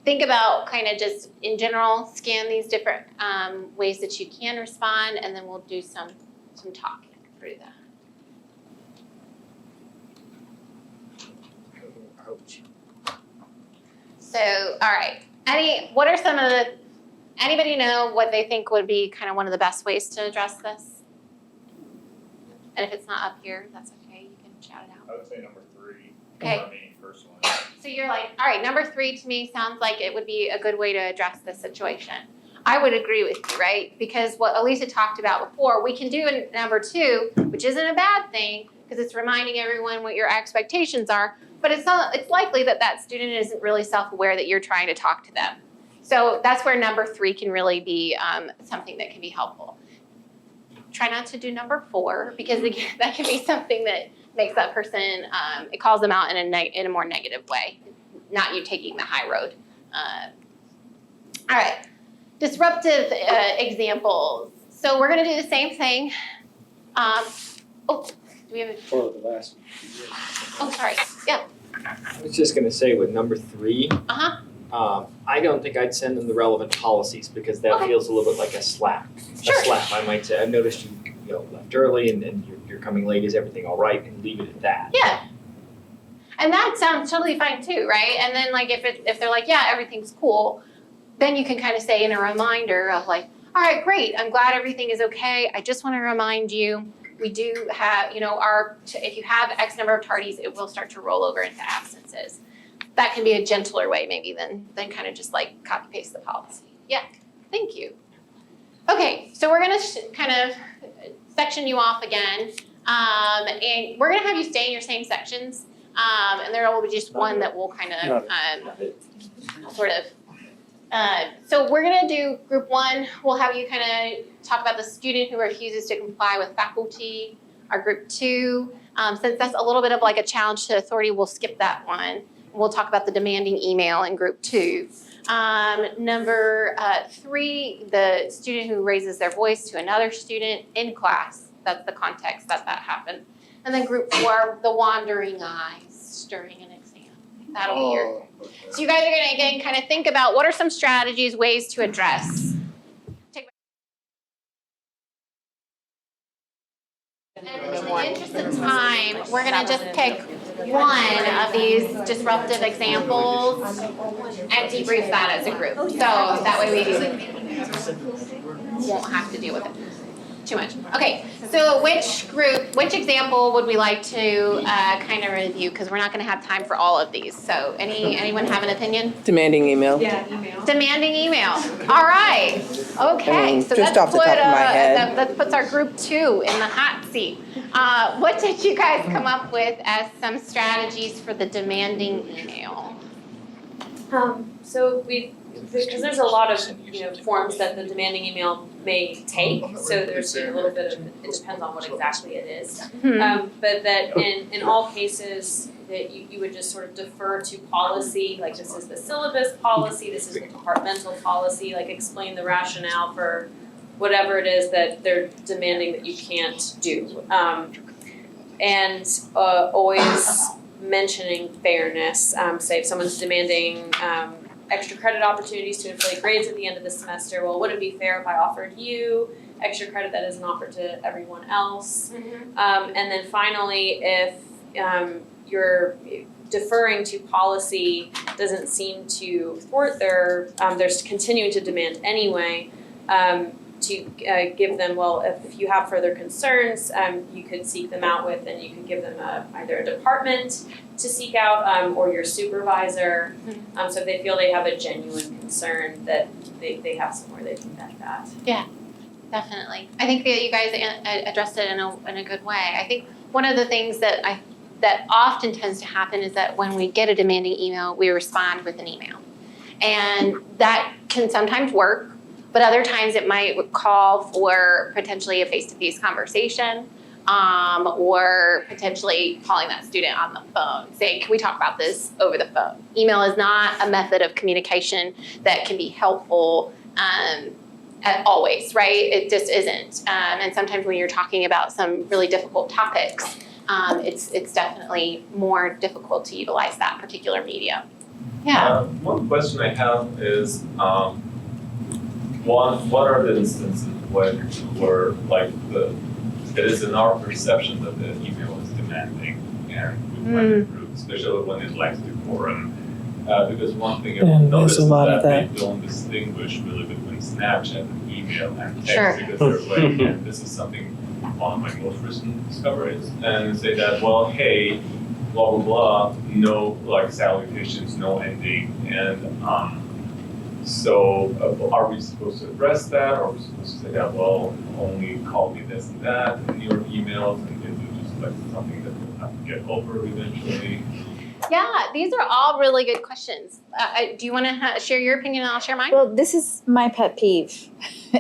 S7: Think about kind of just in general, scan these different ways that you can respond, and then we'll do some talking through that.
S5: Ouch.
S7: So, all right, what are some of the, anybody know what they think would be kind of one of the best ways to address this? And if it's not up here, that's okay, you can shout it out.
S11: I would say number 3
S7: Okay.
S11: for me personally.
S7: So you're like, all right, number 3 to me sounds like it would be a good way to address this situation. I would agree with you, right? Because what Elisa talked about before, we can do in number 2, which isn't a bad thing, because it's reminding everyone what your expectations are, but it's likely that that student isn't really self-aware that you're trying to talk to them. So that's where number 3 can really be something that can be helpful. Try not to do number 4, because again, that can be something that makes that person, it calls them out in a more negative way, not you taking the high road. All right, disruptive examples. So we're gonna do the same thing. Do we have
S12: For the last.
S7: oh, sorry, yeah.
S12: I was just gonna say with number 3. I don't think I'd send them the relevant policies because that
S7: Okay.
S12: feels a little bit like a slap.
S7: Sure.
S12: A slap, I might say, I've noticed you left early and you're coming late, is everything all right? And leave it at that.
S7: Yeah. And that sounds totally fine too, right? And then like if they're like, yeah, everything's cool, then you can kind of say in a reminder of like, all right, great, I'm glad everything is okay. I just want to remind you, we do have, if you have X number of tardies, it will start to roll over into absences. That can be a gentler way maybe than kind of just like copy paste the policy. Yeah, thank you. Okay, so we're gonna kind of section you off again. And we're gonna have you stay in your same sections. And there will be just one that will kind of sort of. So we're gonna do group 1. We'll have you kind of talk about the student who refuses to comply with faculty. Our group 2, since that's a little bit of like a challenge to authority, we'll skip that one. we'll talk about the demanding email in group 2. Number 3, the student who raises their voice to another student in class. That's the context that happened. And then group 4, the wandering eyes during an exam. That'll be your. So you guys are gonna again kind of think about what are some strategies, ways to address. And in the interest of time, we're gonna just pick one of these disruptive examples and debrief that as a group. So that way we won't have to deal with it too much. Okay, so which example would we like to kind of review? Because we're not gonna have time for all of these. So anyone have an opinion?
S8: Demanding email.
S6: Yeah, email.
S7: Demanding email. All right. Okay. So
S8: just
S7: that's
S8: off the top of my head.
S7: that puts our group 2 in the hot seat. What did you guys come up with as some strategies for the demanding email?
S6: So because there's a lot of forms that the demanding email may take, so there's a little bit of, it depends on what exactly it is. But that in all cases that you would just sort of defer to policy, like this is the syllabus policy, this is the departmental policy, like explain the rationale for whatever it is that they're demanding that you can't do. And always mentioning fairness. Say if someone's demanding extra credit opportunities to inflate grades at the end of the semester, well, would it be fair if I offered you extra credit that isn't offered to everyone else? And then finally, if you're deferring to policy doesn't seem to thwart they're continuing to demand anyway, to give them, well, if you have further concerns, you could seek them out with, and you could give them either a department to seek out or your supervisor. So if they feel they have a genuine concern, that they have somewhere they can vent that.
S7: Yeah, definitely. I think that you guys addressed it in a good way. I think one of the things that often tends to happen is that when we get a demanding email, we respond with an email. And that can sometimes work, but other times it might call for potentially a face-to-face conversation, or potentially calling that student on the phone, saying, can we talk about this over the phone? Email is not a method of communication that can be helpful always, right? It just isn't. And sometimes when you're talking about some really difficult topics, it's definitely more difficult to utilize that particular medium. Yeah.
S13: One question I have is, what are the instances where like it is in our perception that the email is demanding and we find it rude, especially when it lacks decorum. Because one thing I've noticed is that they don't distinguish really between Snapchat and email and text because they're like, and this is something one of my most recent discoveries, and say that, well, hey, blah blah blah, no like salutations, no ending, and so are we supposed to address that, or are we supposed to say that, well, only call me this and that in your emails, and is it just like something that we'll have to get over eventually?
S7: Yeah, these are all really good questions. Do you want to share your opinion and I'll share mine?
S14: Well, this is my pet peeve.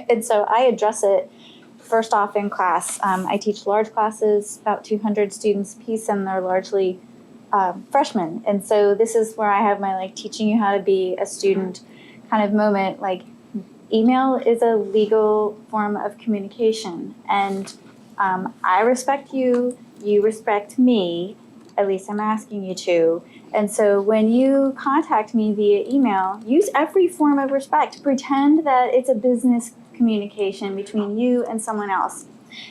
S14: And so I address it first off in class. I teach large classes, about 200 students apiece, and they're largely freshmen. And so this is where I have my like teaching you how to be a student kind of moment. Like, email is a legal form of communication. And I respect you, you respect me. At least I'm asking you to. And so when you contact me via email, use every form of respect. Pretend that it's a business communication between you and someone else.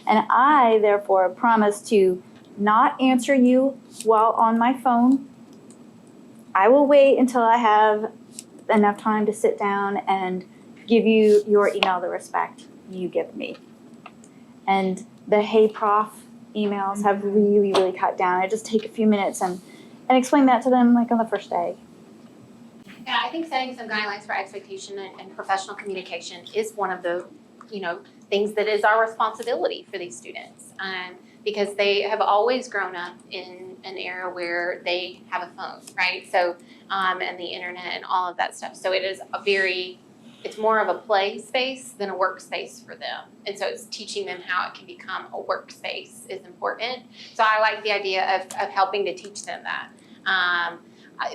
S14: And I, therefore, promise to not answer you while on my phone. I will wait until I have enough time to sit down and give you your email the respect you give me. And the hey prof emails have really, really cut down. I just take a few minutes and explain that to them like on the first day.
S7: Yeah, I think setting some guidelines for expectation and professional communication is one of the, things that is our responsibility for these students, because they have always grown up in an era where they have a phone, right? So, and the internet and all of that stuff. So it is it's more of a play space than a workspace for them. And so it's teaching them how it can become a workspace is important. So I like the idea of helping to teach them that.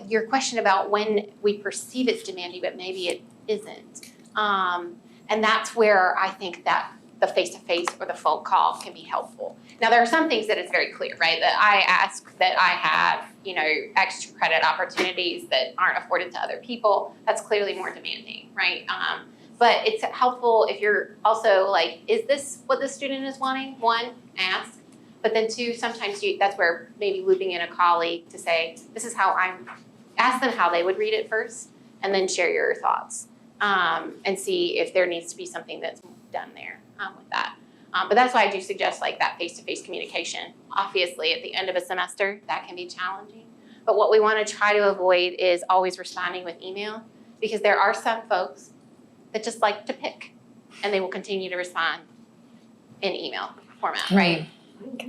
S7: your question about when we perceive it's demanding, but maybe it isn't. And that's where I think that the face-to-face or the phone call can be helpful. Now, there are some things that it's very clear, right? That I ask that I have, extra credit opportunities that aren't afforded to other people. That's clearly more demanding, right? But it's helpful if you're also like, is this what the student is wanting? One, ask. But then two, sometimes that's where maybe looping in a colleague to say, this is how ask them how they would read it first, and then share your thoughts. And see if there needs to be something that's done there with that. But that's why I do suggest like that face-to-face communication. Obviously, at the end of a semester, that can be challenging. But what we want to try to avoid is always responding with email, because there are some folks that just like to pick, and they will continue to respond in email format, right?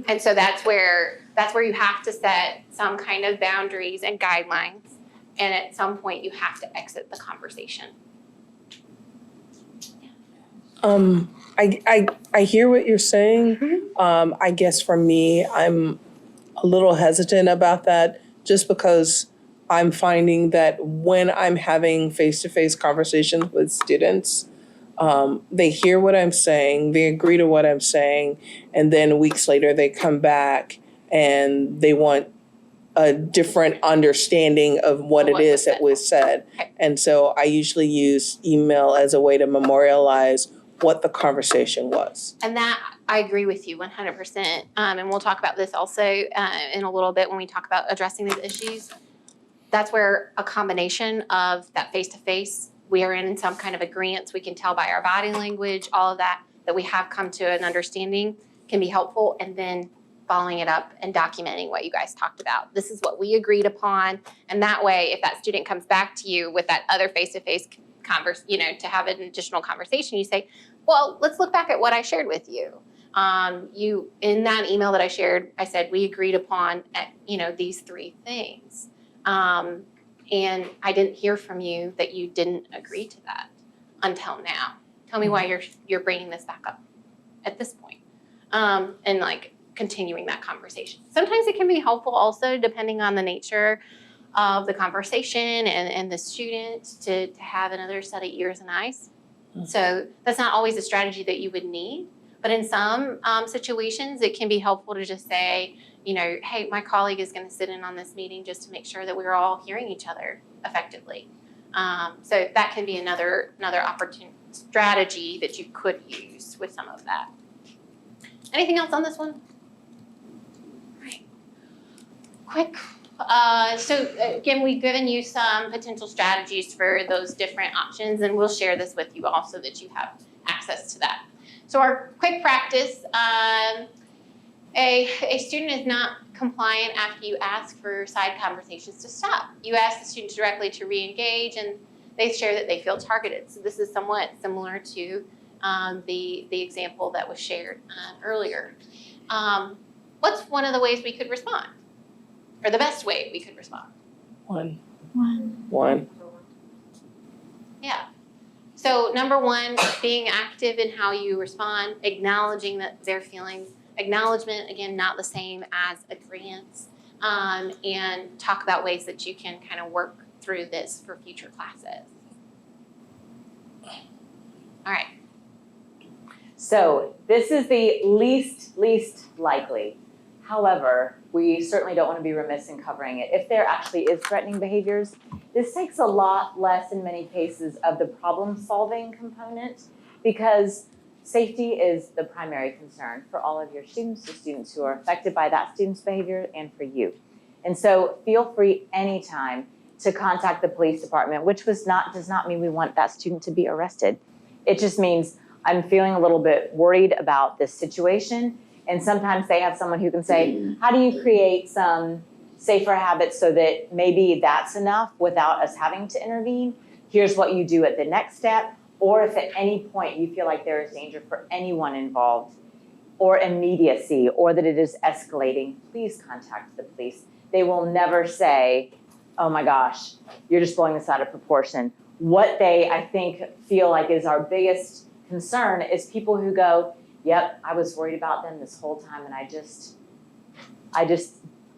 S7: And so that's where you have to set some kind of boundaries and guidelines, and at some point you have to exit the conversation.
S8: I hear what you're saying. I guess for me, I'm a little hesitant about that, just because I'm finding that when I'm having face-to-face conversations with students, they hear what I'm saying, they agree to what I'm saying, and then weeks later they come back and they want a different understanding of what it is that was said. And so I usually use email as a way to memorialize what the conversation was.
S7: And that, I agree with you 100%. And we'll talk about this also in a little bit when we talk about addressing these issues. That's where a combination of that face-to-face, we are in some kind of agreement, we can tell by our body language, all of that we have come to an understanding can be helpful, and then following it up and documenting what you guys talked about. This is what we agreed upon, and that way, if that student comes back to you with that other face-to-face to have an additional conversation, you say, well, let's look back at what I shared with you. In that email that I shared, I said, we agreed upon, these 3 things. And I didn't hear from you that you didn't agree to that until now. Tell me why you're bringing this back up at this point. And like continuing that conversation. Sometimes it can be helpful also, depending on the nature of the conversation and the student, to have another set of ears and eyes. So that's not always a strategy that you would need, but in some situations it can be helpful to just say, hey, my colleague is going to sit in on this meeting just to make sure that we're all hearing each other effectively. So that can be another opportunity strategy that you could use with some of that. Anything else on this one? All right. Quick. So again, we've given you some potential strategies for those different options, and we'll share this with you all so that you have access to that. So our quick practice, a student is not compliant after you ask for side conversations to stop. You ask the student directly to re-engage, and they share that they feel targeted. So this is somewhat similar to the example that was shared earlier. What's one of the ways we could respond? Or the best way we could respond?
S8: One.
S7: Yeah. So number 1, being active in how you respond, acknowledging that their feelings. Acknowledgement, again, not the same as agreement. And talk about ways that you can kind of work through this for future classes. All right.
S1: So this is the least likely. However, we certainly don't want to be remiss in covering it. If there actually is threatening behaviors, this takes a lot less in many cases of the problem-solving component, because safety is the primary concern for all of your students, the students who are affected by that student's behavior, and for you. And so feel free anytime to contact the police department, which does not mean we want that student to be arrested. It just means I'm feeling a little bit worried about this situation. And sometimes they have someone who can say, how do you create some safer habits so that maybe that's enough without us having to intervene? Here's what you do at the next step. Or if at any point you feel like there is danger for anyone involved, or immediacy, or that it is escalating, please contact the police. They will never say, oh my gosh, you're just blowing this out of proportion. What they, I think, feel like is our biggest concern is people who go, yep, I was worried about them this whole time, and I just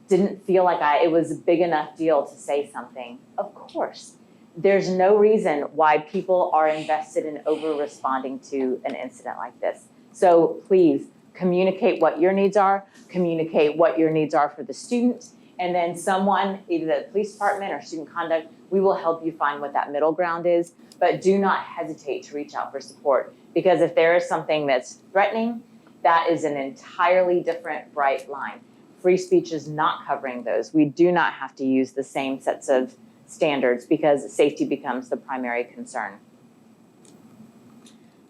S1: didn't feel like it was a big enough deal to say something. Of course, there's no reason why people are invested in over-responding to an incident like this. So please communicate what your needs are, communicate what your needs are for the student, and then someone, either the police department or student conduct, we will help you find what that middle ground is. But do not hesitate to reach out for support, because if there is something that's threatening, that is an entirely different bright line. Free speech is not covering those. We do not have to use the same sets of standards because safety becomes the primary concern.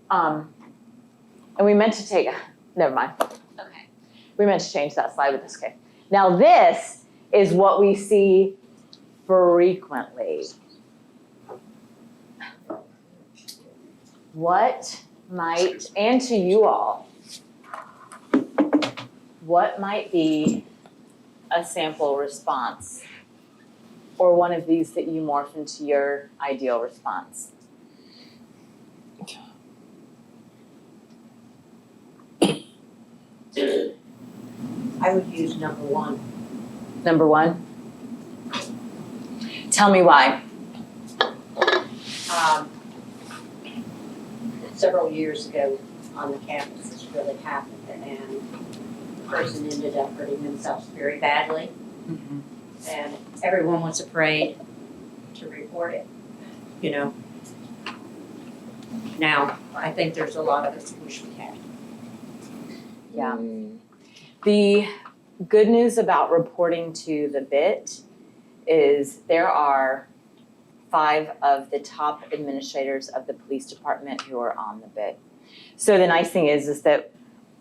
S1: And we meant to take, never mind.
S6: Okay.
S1: We meant to change that slide, but that's okay. Now this is what we see frequently. What might, and to you all, what might be a sample response or one of these that you morph into your ideal response?
S2: I would use number one.
S1: Number one? Tell me why.
S2: Several years ago on the campus, this really happened, and the person ended up hurting themselves very badly.
S1: Mm-hmm.
S2: And everyone was afraid to report it, you know. Now, I think there's a lot of us wish we had.
S1: Yeah. The good news about reporting to the BIT is there are 5 of the top administrators of the police department who are on the BIT. So the nice thing is that,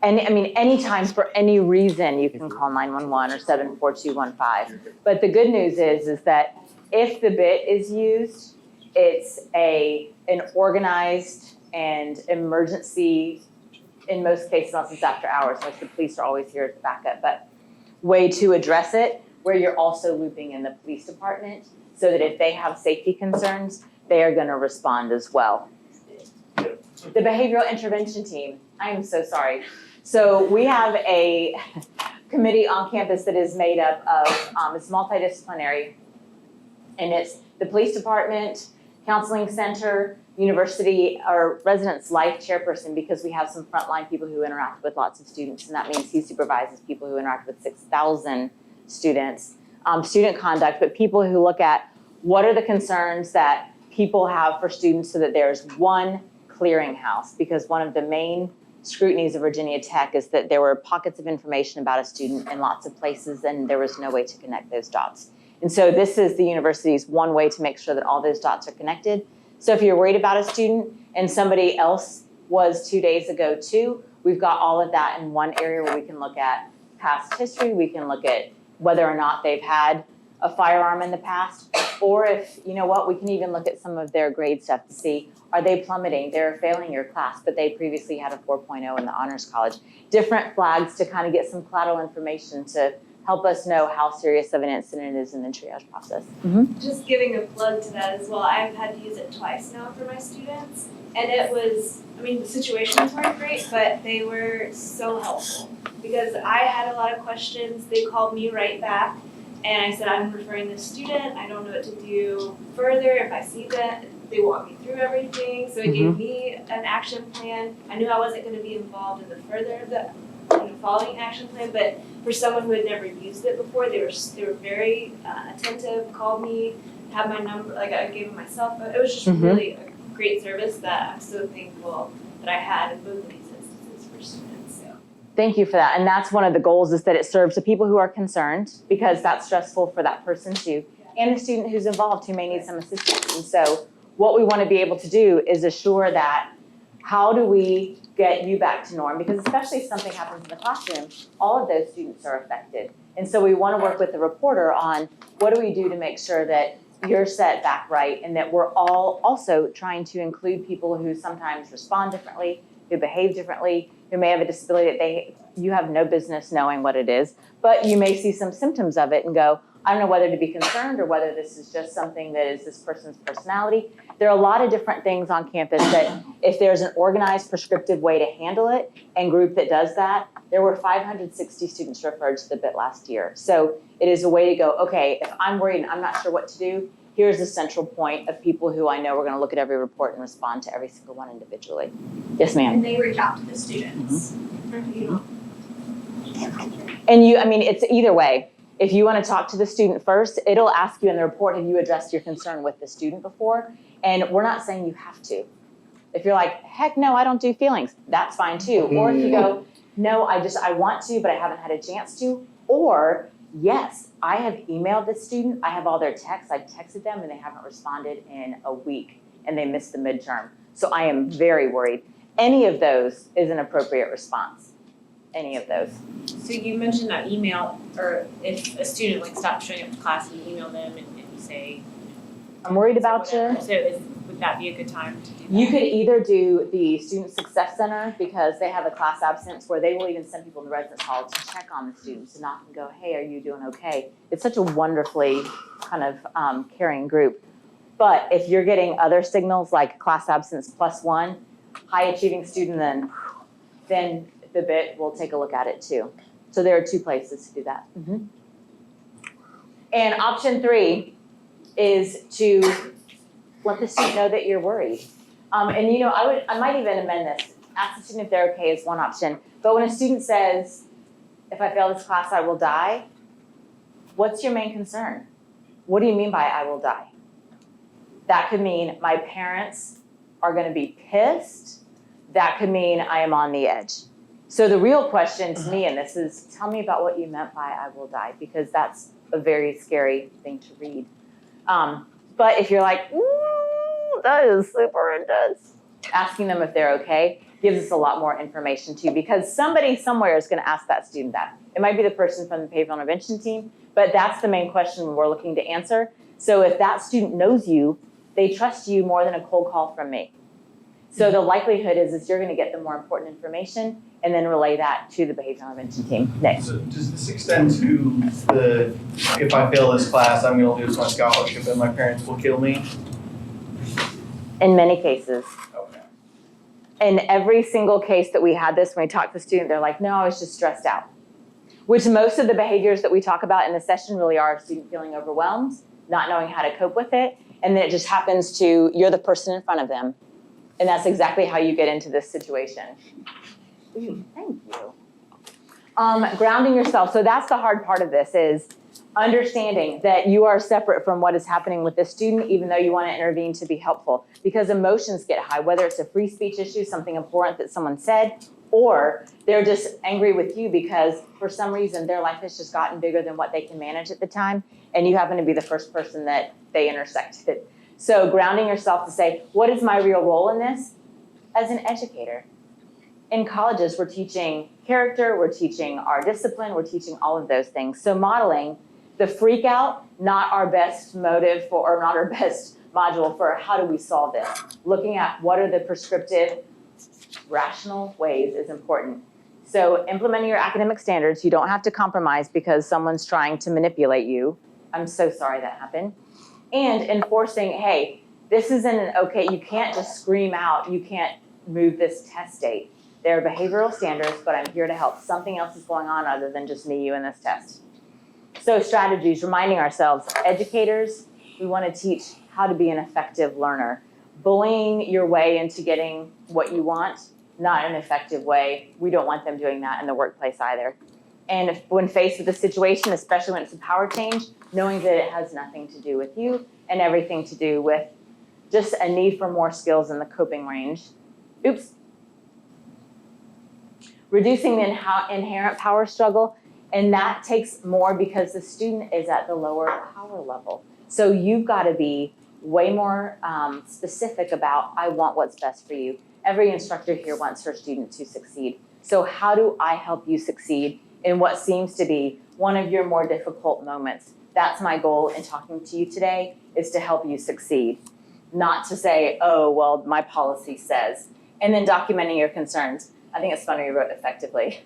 S1: and I mean, anytime for any reason you can call 911 or 74215. But the good news is that if the BIT is used, it's an organized and emergency, in most cases, unless it's after hours, like the police are always here to back up, but way to address it where you're also looping in the police department so that if they have safety concerns, they are going to respond as well. The behavioral intervention team, I am so sorry. So we have a committee on campus that is made up of, it's multidisciplinary, and it's the police department, counseling center, university, or residence life chairperson, because we have some frontline people who interact with lots of students, and that means he supervises people who interact with 6,000 students. Student conduct, but people who look at what are the concerns that people have for students so that there's one clearinghouse, because one of the main scrutinies of Virginia Tech is that there were pockets of information about a student in lots of places and there was no way to connect those dots. And so this is the university's one way to make sure that all those dots are connected. So if you're worried about a student and somebody else was 2 days ago too, we've got all of that in one area where we can look at past history, we can look at whether or not they've had a firearm in the past, or if, you know what, we can even look at some of their grade stuff to see, are they plummeting? They're failing your class, but they previously had a 4.0 in the honors college. Different flags to kind of get some collateral information to help us know how serious of an incident it is in the triage process. Mm-hmm.
S15: Just giving a plug to that as well, I've had to use it twice now for my students, and it was, I mean, the situations weren't great, but they were so helpful, because I had a lot of questions, they called me right back, and I said, I'm referring this student, I don't know what to do further, if I see that, they walked me through everything, so it gave me an action plan. I knew I wasn't gonna be involved in the further of the following action plan, but for someone who had never used it before, they were very attentive, called me, had my number, like I gave them my cell phone. It was just really a great service that I'm so thankful that I had in both of these instances for students. So.
S1: Thank you for that. And that's one of the goals, is that it serves the people who are concerned, because that's stressful for that person too, and the student who's involved who may need some assistance. And so what we want to be able to do is assure that, how do we get you back to norm? Because especially if something happens in the classroom, all of those students are affected. And so we want to work with the reporter on what do we do to make sure that you're set back right, and that we're all also trying to include people who sometimes respond differently, who behave differently, who may have a disability that you have no business knowing what it is, but you may see some symptoms of it and go, I don't know whether to be concerned or whether this is just something that is this person's personality. There are a lot of different things on campus that if there's an organized, prescriptive way to handle it and group that does that, There were 560 students referred to the BIT last year. So it is a way to go, okay, if I'm worried and I'm not sure what to do, here's a central point of people who I know are gonna look at every report and respond to every single one individually. Yes, ma'am.
S15: And they reach out to the students. You know,
S1: And you, I mean, it's either way. If you want to talk to the student first, it'll ask you in the report, have you addressed your concern with the student before? And we're not saying you have to. If you're like, heck no, I don't do feelings, that's fine too. Or if you go, no, I want to, but I haven't had a chance to. Or, yes, I have emailed the student, I have all their texts, I've texted them and they haven't responded in a week and they missed the midterm. So I am very worried. Any of those is an appropriate response. Any of those.
S6: So you mentioned that email, or if a student like stops showing up to class and you email them and you say,
S1: I'm worried about you.
S6: So would that be a good time to do that?
S1: You could either do the Student Success Center because they have a class absence where they will even send people in the residence hall to check on the students and knock and go, hey, are you doing okay? It's such a wonderfully kind of caring group. But if you're getting other signals like class absence +1, high achieving student, then the BIT will take a look at it too. So there are two places to do that. And option 3 is to let the student know that you're worried. And you know, I might even amend this. Ask the student if they're okay is one option. But when a student says, if I fail this class, I will die, what's your main concern? What do you mean by I will die? That could mean my parents are gonna be pissed. That could mean I am on the edge. So the real question to me in this is, tell me about what you meant by I will die, because that's a very scary thing to read. But if you're like, that is super intense, asking them if they're okay gives us a lot more information too, because somebody somewhere is gonna ask that student that. It might be the person from the behavioral intervention team, but that's the main question we're looking to answer. So if that student knows you, they trust you more than a cold call from me. So the likelihood is you're gonna get the more important information and then relay that to the behavioral intervention team. Next.
S16: So does this extend to the, if I fail this class, I'm gonna lose my scholarship and my parents will kill me?
S1: In many cases.
S16: Okay.
S1: In every single case that we had this, when we talked to the student, they're like, no, I was just stressed out. Which most of the behaviors that we talk about in the session really are a student feeling overwhelmed, not knowing how to cope with it, and then it just happens to, you're the person in front of them. And that's exactly how you get into this situation. Ooh, thank you. Grounding yourself. So that's the hard part of this, is understanding that you are separate from what is happening with the student, even though you want to intervene to be helpful. Because emotions get high, whether it's a free speech issue, something important that someone said, or they're just angry with you because for some reason their life has just gotten bigger than what they can manage at the time, and you happen to be the first person that they intersected. So grounding yourself to say, what is my real role in this? As an educator. In colleges, we're teaching character, we're teaching our discipline, we're teaching all of those things. So modeling the freak out, not our best motive for, or not our best module for how do we solve this. Looking at what are the prescriptive, rational ways is important. So implementing your academic standards, you don't have to compromise because someone's trying to manipulate you. I'm so sorry that happened. And enforcing, hey, this isn't okay, you can't just scream out, you can't move this test date. There are behavioral standards, but I'm here to help. Something else is going on other than just me, you, and this test. So strategies, reminding ourselves, educators, we want to teach how to be an effective learner. Bullying your way into getting what you want, not an effective way. We don't want them doing that in the workplace either. And if, when faced with a situation, especially when it's a power change, knowing that it has nothing to do with you and everything to do with just a need for more skills in the coping range. Oops. Reducing the inherent power struggle, and that takes more because the student is at the lower power level. So you've got to be way more specific about, I want what's best for you. Every instructor here wants her student to succeed. So how do I help you succeed in what seems to be one of your more difficult moments? That's my goal in talking to you today, is to help you succeed. Not to say, oh, well, my policy says. And then documenting your concerns. I think it's funny you wrote effectively.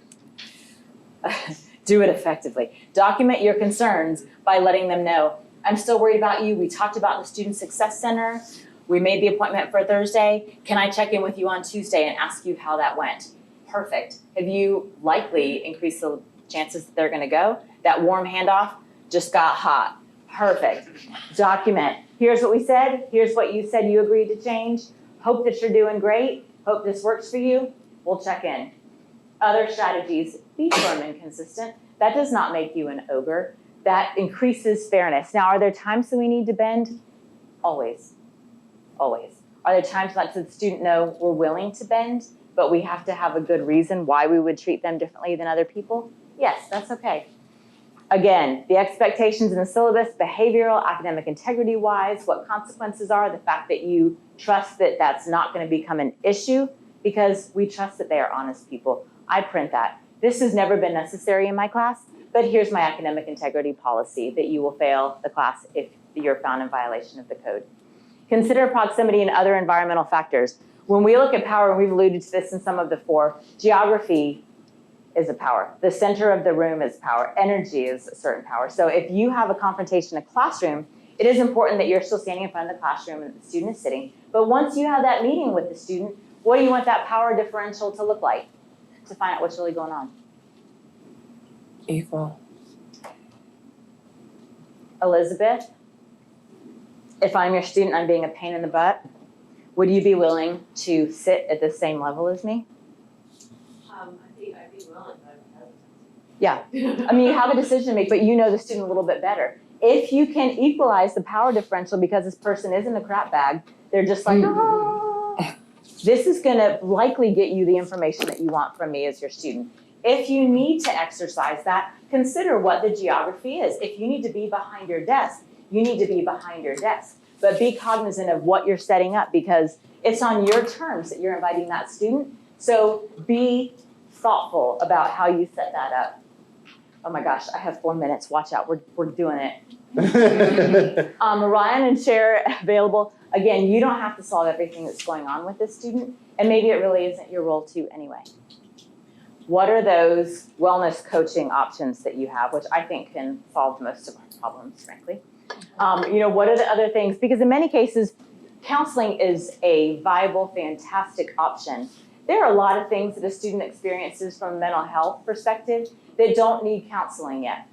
S1: Do it effectively. Document your concerns by letting them know, I'm still worried about you. We talked about the Student Success Center. We made the appointment for Thursday. Can I check in with you on Tuesday and ask you how that went? Perfect. Have you likely increased the chances that they're gonna go? That warm handoff just got hot. Perfect. Document. Here's what we said. Here's what you said you agreed to change. Hope that you're doing great. Hope this works for you. We'll check in. Other strategies, be firm and consistent. That does not make you an ogre. That increases fairness. Now, are there times that we need to bend? Always. Always. Are there times that the student know we're willing to bend, but we have to have a good reason why we would treat them differently than other people? Yes, that's okay. Again, the expectations in the syllabus, behavioral, academic integrity-wise, what consequences are, the fact that you trust that that's not going to become an issue because we trust that they are honest people. I print that. This has never been necessary in my class, but here's my academic integrity policy that you will fail the class if you're found in violation of the code. Consider proximity and other environmental factors. When we look at power, and we've alluded to this in some of the 4, geography is a power. The center of the room is power. Energy is a certain power. So if you have a confrontation in a classroom, it is important that you're still standing in front of the classroom and the student is sitting. But once you have that meeting with the student, what do you want that power differential to look like to find out what's really going on?
S8: Equal.
S1: Elizabeth, if I'm your student, I'm being a pain in the butt. Would you be willing to sit at the same level as me?
S6: I'd be willing, but
S1: Yeah. I mean, you have a decision to make, but you know the student a little bit better. If you can equalize the power differential because this person isn't a crap bag, they're just like, oh, this is going to likely get you the information that you want from me as your student. If you need to exercise that, consider what the geography is. If you need to be behind your desk, you need to be behind your desk. But be cognizant of what you're setting up because it's on your terms that you're inviting that student. So be thoughtful about how you set that up. Oh my gosh, I have 4 minutes. Watch out, we're doing it. Ryan and Cher available. Again, you don't have to solve everything that's going on with this student, and maybe it really isn't your role to anyway. What are those wellness coaching options that you have, which I think can solve most of our problems, frankly? What are the other things? Because in many cases, counseling is a viable, fantastic option. There are a lot of things that a student experiences from a mental health perspective that don't need counseling yet.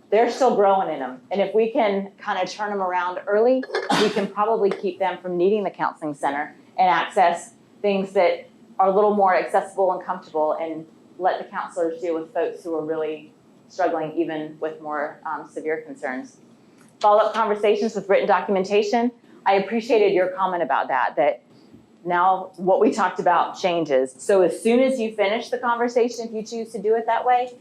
S1: They're still growing in them. And if we can kind of turn them around early, we can probably keep them from needing the counseling center and access things that are a little more accessible and comfortable and let the counselors deal with folks who are really struggling even with more severe concerns. Follow-up conversations with written documentation. I appreciated your comment about that now what we talked about changes. So as soon as you finish the conversation, if you choose to do it that way,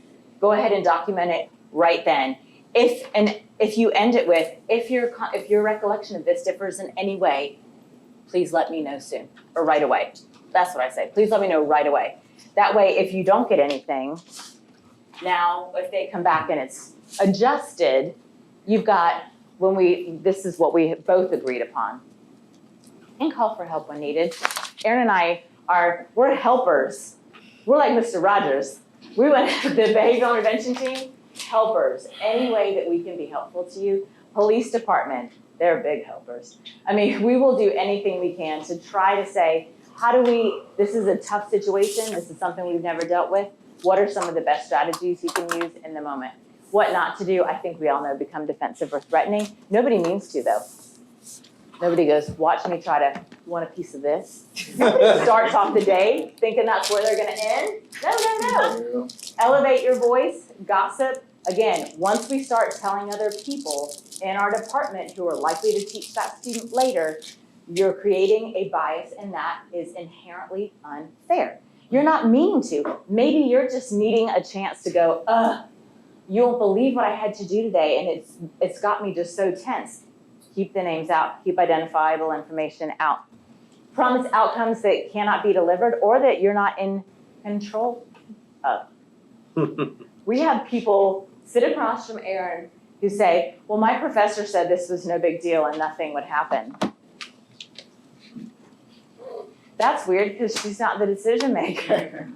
S1: go ahead and document it right then. If you end it with, if your recollection of this differs in any way, please let me know soon or right away. That's what I say. Please let me know right away. That way, if you don't get anything, now if they come back and it's adjusted, you've got, this is what we both agreed upon. And call for help when needed. Erin and I we're helpers. We're like Mr. Rogers. We went to the behavioral intervention team, helpers. Any way that we can be helpful to you. Police department, they're big helpers. I mean, we will do anything we can to try to say, this is a tough situation, this is something we've never dealt with. What are some of the best strategies you can use in the moment? What not to do, I think we all know, become defensive or threatening. Nobody means to though. Nobody goes, watch me try to want a piece of this. Nobody starts off the day thinking that's where they're gonna end. No. Elevate your voice, gossip. Again, once we start telling other people in our department who are likely to teach that student later, you're creating a bias and that is inherently unfair. You're not meaning to. Maybe you're just needing a chance to go, you won't believe what I had to do today and it's got me just so tense. Keep the names out, keep identifiable information out. Promise outcomes that cannot be delivered or that you're not in control of. We have people sit across from Erin who say, well, my professor said this was no big deal and nothing would happen. That's weird because she's not the decision maker.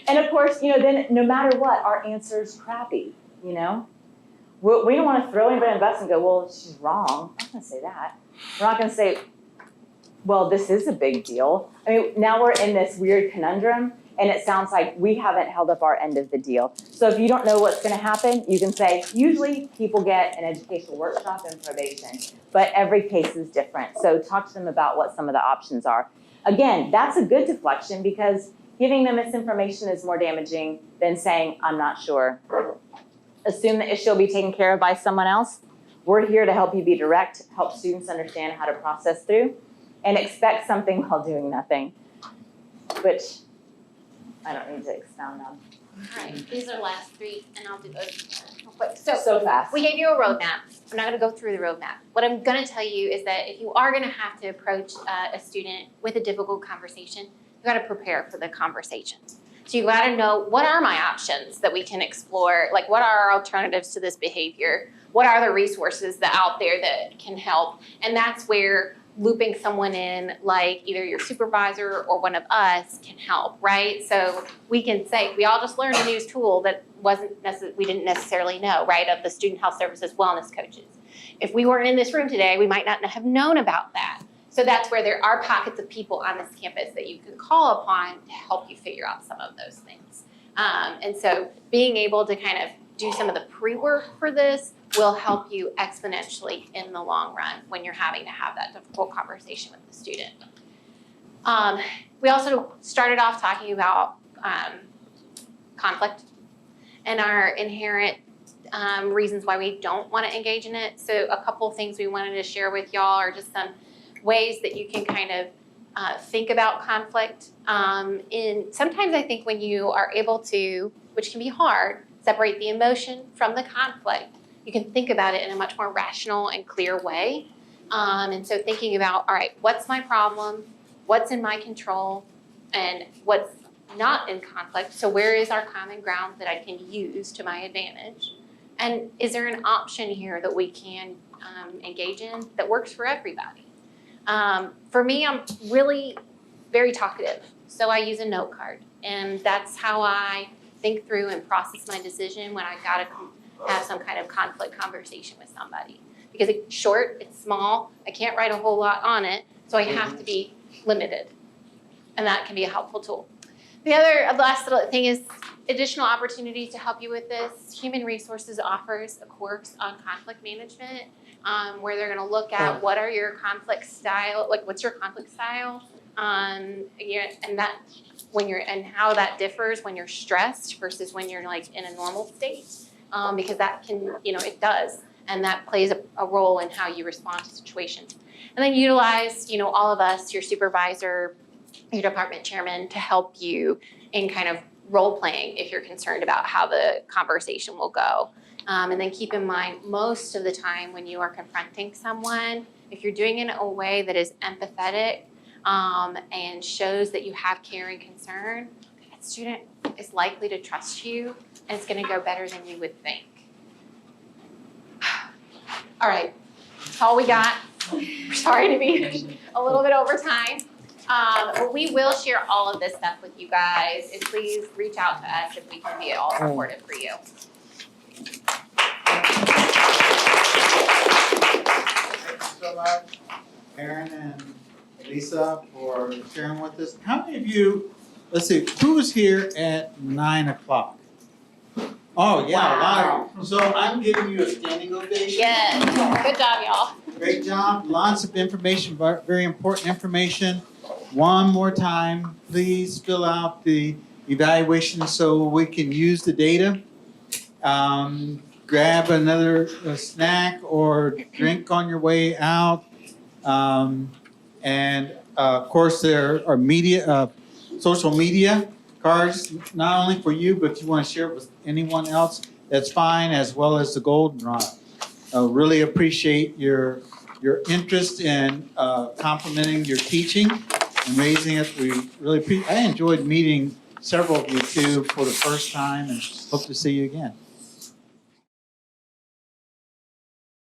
S1: And of course, then no matter what, our answer is crappy, We don't want to throw anybody in the bus and go, well, she's wrong. I'm not going to say that. We're not going to say, well, this is a big deal. I mean, now we're in this weird conundrum. and it sounds like we haven't held up our end of the deal. So if you don't know what's gonna happen, you can say, usually people get an educational workshop and probation, but every case is different. So talk to them about what some of the options are. Again, that's a good deflection because giving them misinformation is more damaging than saying, I'm not sure. Assume the issue will be taken care of by someone else. We're here to help you be direct, help students understand how to process through, and expect something while doing nothing, which I don't need to expound on.
S7: Alright, these are the last three, and I'll do those real quick. So
S1: So fast.
S7: we gave you a roadmap. I'm not gonna go through the roadmap. What I'm gonna tell you is that if you are gonna have to approach a student with a difficult conversation, you gotta prepare for the conversation. So you gotta know, what are my options that we can explore? Like, what are our alternatives to this behavior? What are the resources that out there that can help? And that's where looping someone in, like either your supervisor or one of us, can help, right? So we can say, we all just learned a new tool that we didn't necessarily know, right, of the Student Health Services wellness coaches. If we weren't in this room today, we might not have known about that. So that's where there are pockets of people on this campus that you can call upon to help you figure out some of those things. And so being able to kind of do some of the pre-work for this will help you exponentially in the long run when you're having to have that difficult conversation with the student. We also started off talking about conflict and our inherent reasons why we don't want to engage in it. So a couple things we wanted to share with y'all are just some ways that you can kind of think about conflict. Sometimes I think when you are able to, which can be hard, separate the emotion from the conflict, you can think about it in a much more rational and clear way. And so thinking about, all right, what's my problem? What's in my control? And what's not in conflict? So where is our common ground that I can use to my advantage? And is there an option here that we can engage in that works for everybody? For me, I'm really very talkative. So I use a note card. And that's how I think through and process my decision when I gotta have some kind of conflict conversation with somebody. Because it's short, it's small, I can't write a whole lot on it, so I have to be limited. And that can be a helpful tool. The last little thing is additional opportunities to help you with this. Human Resources offers a course on conflict management where they're gonna look at what are your conflict style, like what's your conflict style, and that and how that differs when you're stressed versus when you're like in a normal state. Because that can, it does, and that plays a role in how you respond to situations. And then utilize, all of us, your supervisor, your department chairman, to help you in kind of role playing if you're concerned about how the conversation will go. And then keep in mind, most of the time when you are confronting someone, if you're doing it in a way that is empathetic and shows that you have care and concern, that student is likely to trust you, and it's gonna go better than you would think. All right, that's all we got. Sorry to be a little bit over time. But we will share all of this stuff with you guys, and please reach out to us if we can be at all supportive for you.
S17: Thank you so much, Aaron and Lisa, for sharing with us. How many of you, let's see, who was here at 9 o'clock? Oh, yeah, a lot of, so I'm giving you a standing ovation.
S7: Yes, good job, y'all.
S17: Great job, lots of information, very important information. One more time, please fill out the evaluation so we can use the data. Grab another snack or drink on your way out. And of course, there are social media cards, not only for you, but if you want to share it with anyone else, that's fine, as well as the goldenrod. Really appreciate your interest in complementing your teaching and raising it. We really I enjoyed meeting several of you too for the first time, and hope to see you again.